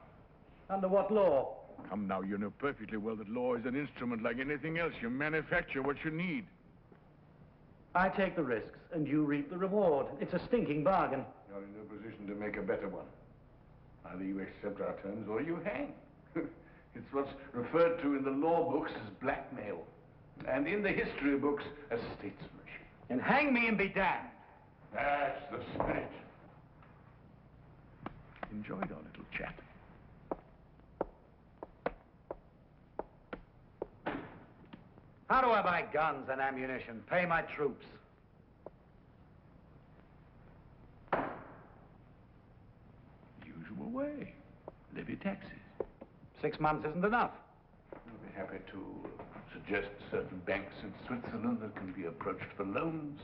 Under what law? Come now, you know perfectly well that law is an instrument like anything else. You manufacture what you need. I take the risks, and you reap the reward. It's a stinking bargain. You're in no position to make a better one. Either you accept our terms or you hang. It's what's referred to in the law books as blackmail, and in the history books as statesmanship. And hang me and be damned. That's the spirit. Enjoyed our little chat. How do I buy guns and ammunition, pay my troops? Usual way. Levy taxes. 6 months isn't enough. We'll be happy to suggest certain banks in Switzerland that can be approached for loans.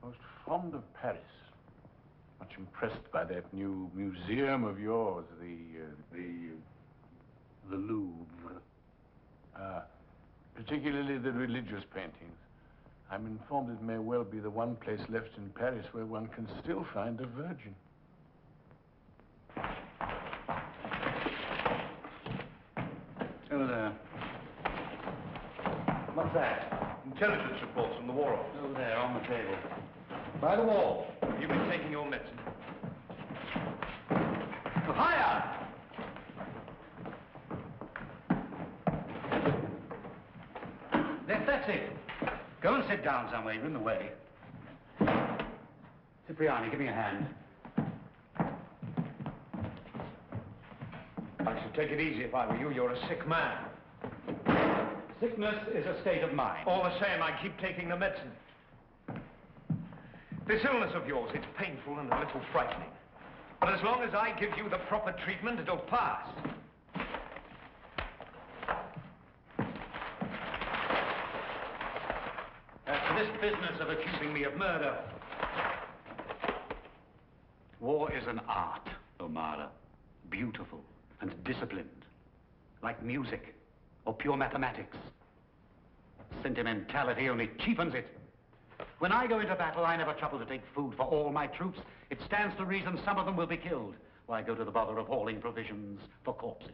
Most fond of Paris. Much impressed by that new museum of yours, the Louvre. Particularly the religious paintings. I'm informed it may well be the one place left in Paris where one can still find a virgin. Over there. What's that? Intelligence reports from the War Office. Over there, on the table. By the wall. You've been taking your medicine. Higher! That's it. Go and sit down somewhere. You're in the way. Cipriani, give me a hand. I should take it easy if I were you. You're a sick man. Sickness is a state of mind. All the same, I keep taking the medicine. This illness of yours, it's painful and a little frightening. But as long as I give you the proper treatment, it'll pass. As for this business of accusing me of murder, war is an art, O'Mara. Beautiful and disciplined, like music or pure mathematics. Sentimentality only cheapens it. When I go into battle, I never trouble to take food for all my troops. It stands to reason some of them will be killed. Why go to the bother of hauling provisions for corpses?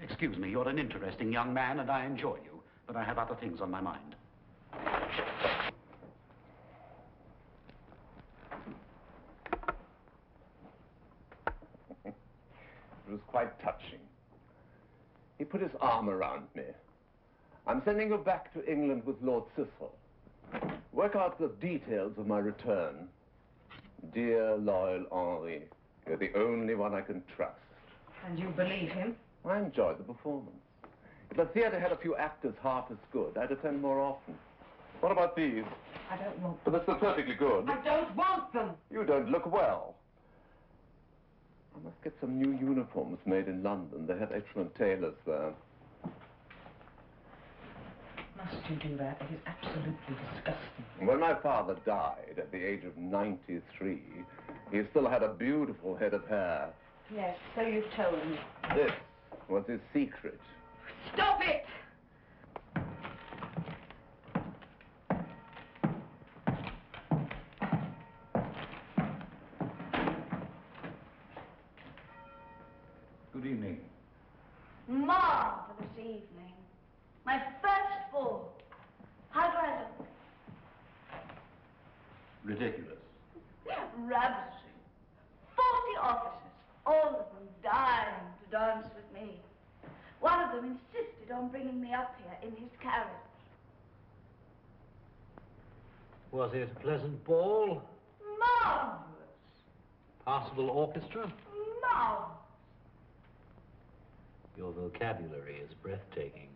Excuse me, you're an interesting young man, and I enjoy you, but I have other things on my mind. It was quite touching. He put his arm around me. I'm sending you back to England with Lord Sissal. Work out the details of my return. Dear, loyal Henri, you're the only one I can trust. And you believe him? I enjoyed the performance. If the theater had a few actors half as good, I'd attend more often. What about these? I don't want But them. they're perfectly good. I don't want them! You don't look well. I must get some new uniforms made in London. They have excellent tailors there. Must you do that? It is absolutely disgusting. When my father died at the age of 93, he still had a beautiful head of hair. Yes, so you've told me. This was his secret. Stop it! Good evening. Marvelous evening. My first ball. How do I look? Ridiculous. Ravishing. 40 officers, all of them dying to dance with me. One of them insisted on bringing me up here in his carriage. Was it a pleasant ball? Marvelous. Passable orchestra? Marvelous. Your vocabulary is breathtaking.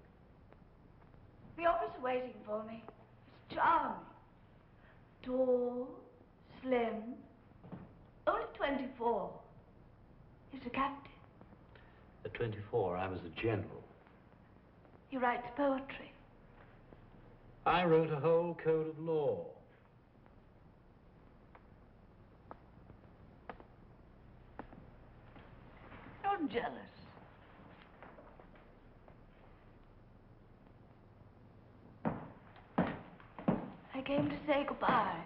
The officer waiting for me is charming. Tall, slim, only 24. He's a captain. At 24, I was a general. He writes poetry. I wrote a whole code of law. You're jealous. I came to say goodbye.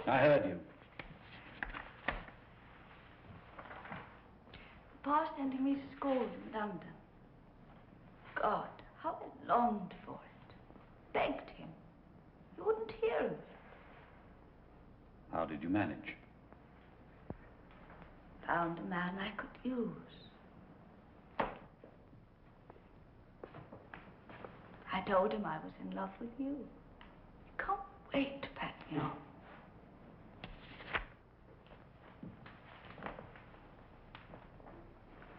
I heard you. Papa sending me to school in London. God, how I longed for it. Begged him. He wouldn't hear of it. How did you manage? Found a man I could use. I told him I was in love with you. Can't wait to pack me on.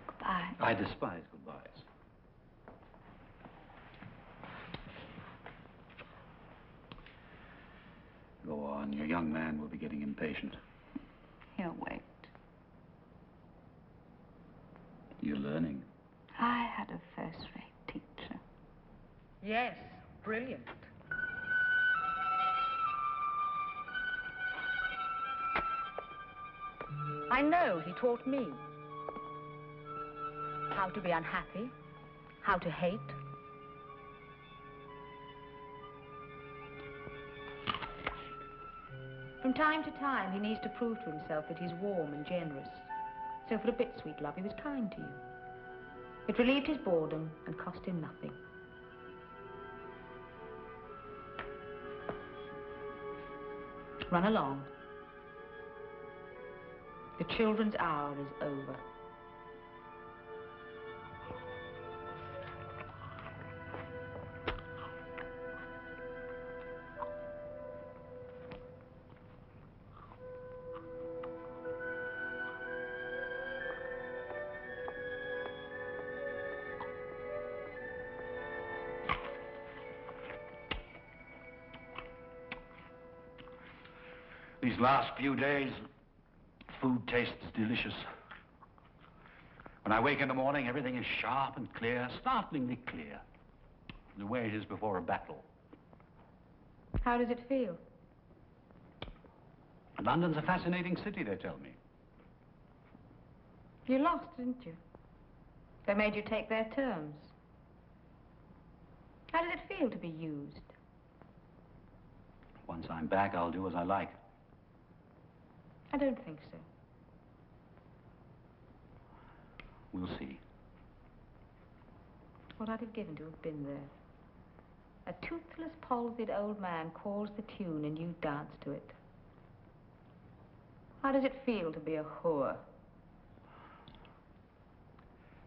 Goodbye. I despise goodbyes. Go on, your young man will be getting impatient. He'll wait. You're learning. I had a first-rate teacher. Yes, brilliant. I know he taught me how to be unhappy, how to hate. From time to time, he needs to prove to himself that he's warm and generous. So for a bit, sweet love, he was kind to you. It relieved his boredom and cost him nothing. Run along. The children's hour is over. These last few days, food tastes delicious. When I wake in the morning, everything is sharp and clear, startlingly clear. The way it is before a battle. How does it feel? London's a fascinating city, they tell me. You lost, didn't you? They made you take their terms. How does it feel to be used? Once I'm back, I'll do as I like. I don't think so. We'll see. What I'd have given to have been there. A toothless, palsied old man calls the tune and you dance to it. How does it feel to be a whore?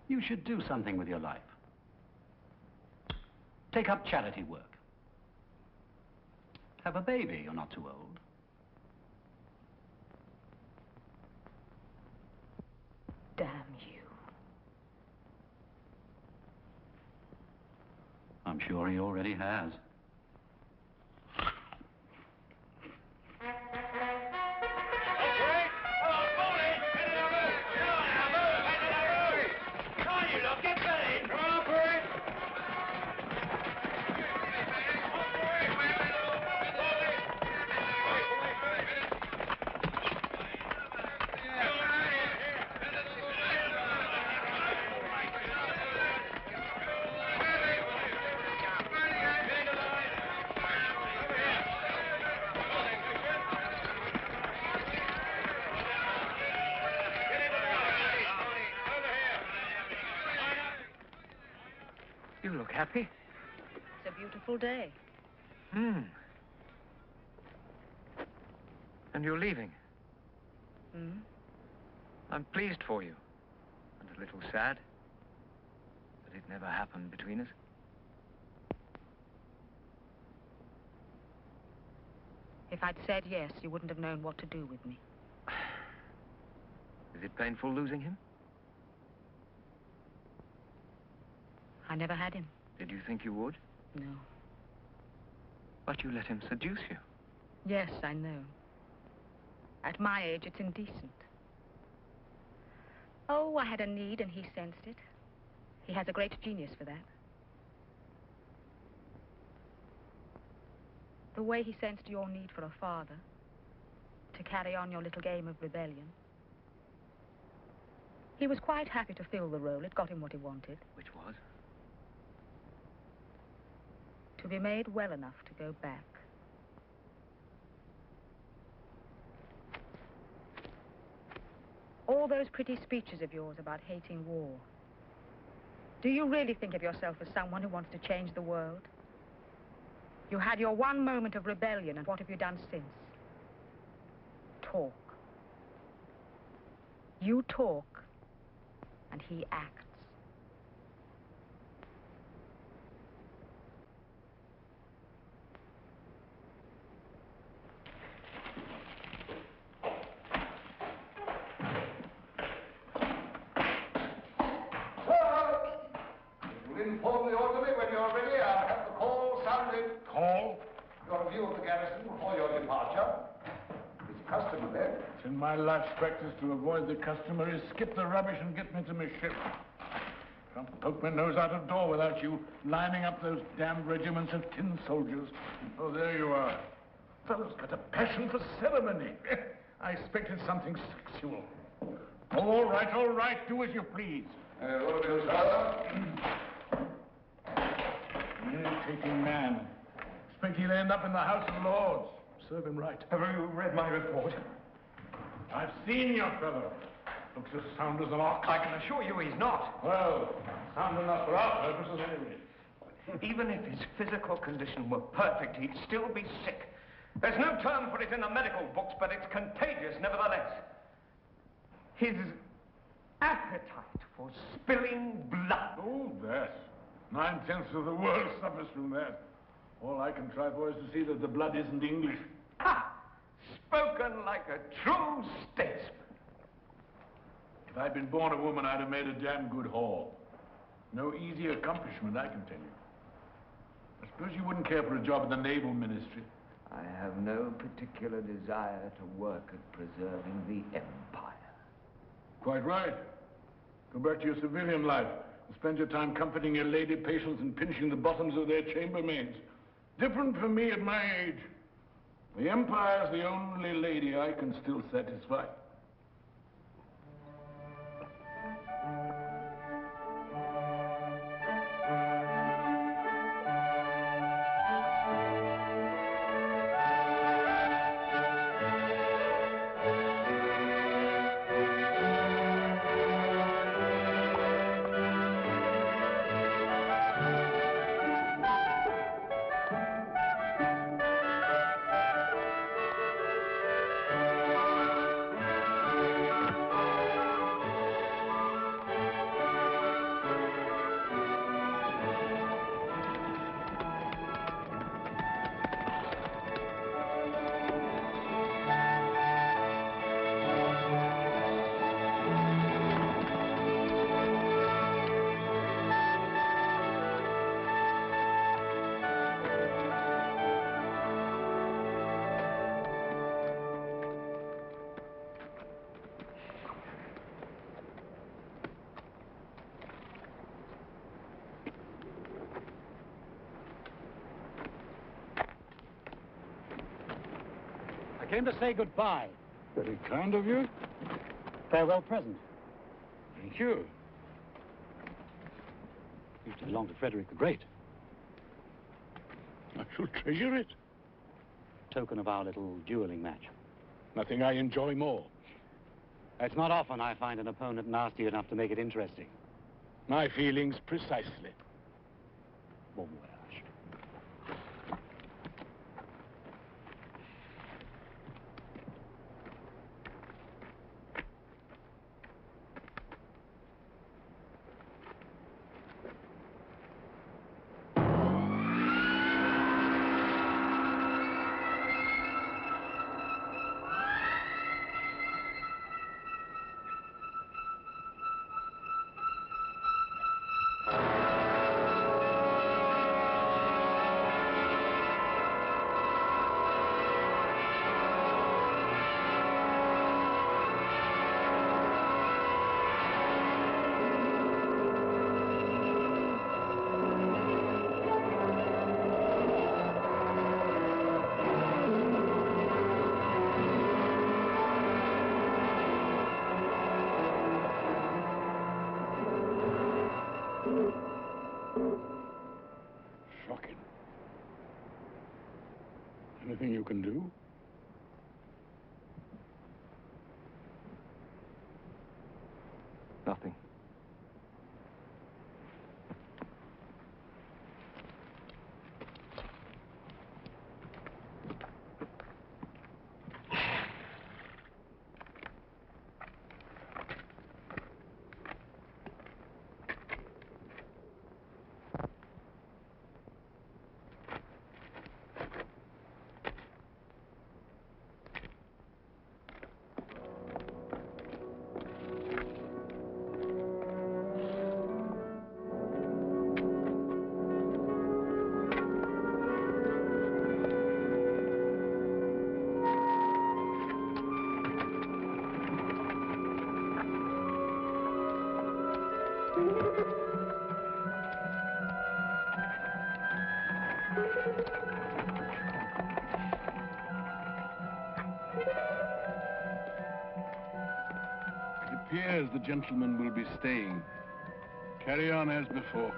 You should do something with your life. Take up charity work. Have a baby, you're not too old. Damn you. I'm sure he already has. You look happy. It's a beautiful day. And you're leaving. I'm pleased for you. And a little sad that it never happened between us. If I'd said yes, you wouldn't have known what to do with me. Is it painful losing him? I never had him. Did you think you would? No. But you let him seduce you. Yes, I know. At my age, it's indecent. Oh, I had a need and he sensed it. He has a great genius for that. The way he sensed your need for a father, to carry on your little game of rebellion. He was quite happy to fill the role. It got him what he wanted. Which was? To be made well enough to go back. All those pretty speeches of yours about hating war. Do you really think of yourself as someone who wants to change the world? You had your one moment of rebellion, and what have you done since? Talk. You talk, and he acts. Inform the orderly when you're ready. I'll have the call sounded. Call? Your review of the garrison before your departure. It's custom then. It's in my life's practice to avoid the customary skip the rubbish and get me to my ship. Can't poke my nose out of door without you lining up those damned regiments of tin soldiers. Oh, there you are. Fellow's got a passion for ceremony. I expected something sexual. Oh, all right, do as you please. Order, sir. Irritating man. Expect he'll end up in the House of Lords. Serve him right. Have you read my report? I've seen your fellow. Looks as sound as an ox. I can assure you he's not. Well, sound enough for our purposes anyway. Even if his physical condition were perfect, he'd still be sick. There's no term for it in the medical books, but it's contagious nevertheless. His appetite for spilling blood. Oh, that. 9/10 of the world suffers from that. All I can try for is to see that the blood isn't English. Ha! Spoken like a true statesman. If I'd been born a woman, I'd have made a damn good haul. No easy accomplishment, I can tell you. I suppose you wouldn't care for a job in the Naval Ministry. I have no particular desire to work at preserving the empire. Quite right. Go back to your civilian life and spend your time comforting your lady patients and pinching the bottoms of their chambermaids. Different for me at my age. The empire's the only lady I can still satisfy. I came to say goodbye. Very kind of you. Farewell present. Thank you. Used to belong to Frederick the Great. I shall treasure it. Token of our little dueling match. Nothing I enjoy more. It's not often I find an opponent nasty enough to make it interesting. My feelings precisely. Bon voyage. Anything you can do? Nothing. It appears the gentleman will be staying. Carry on as before.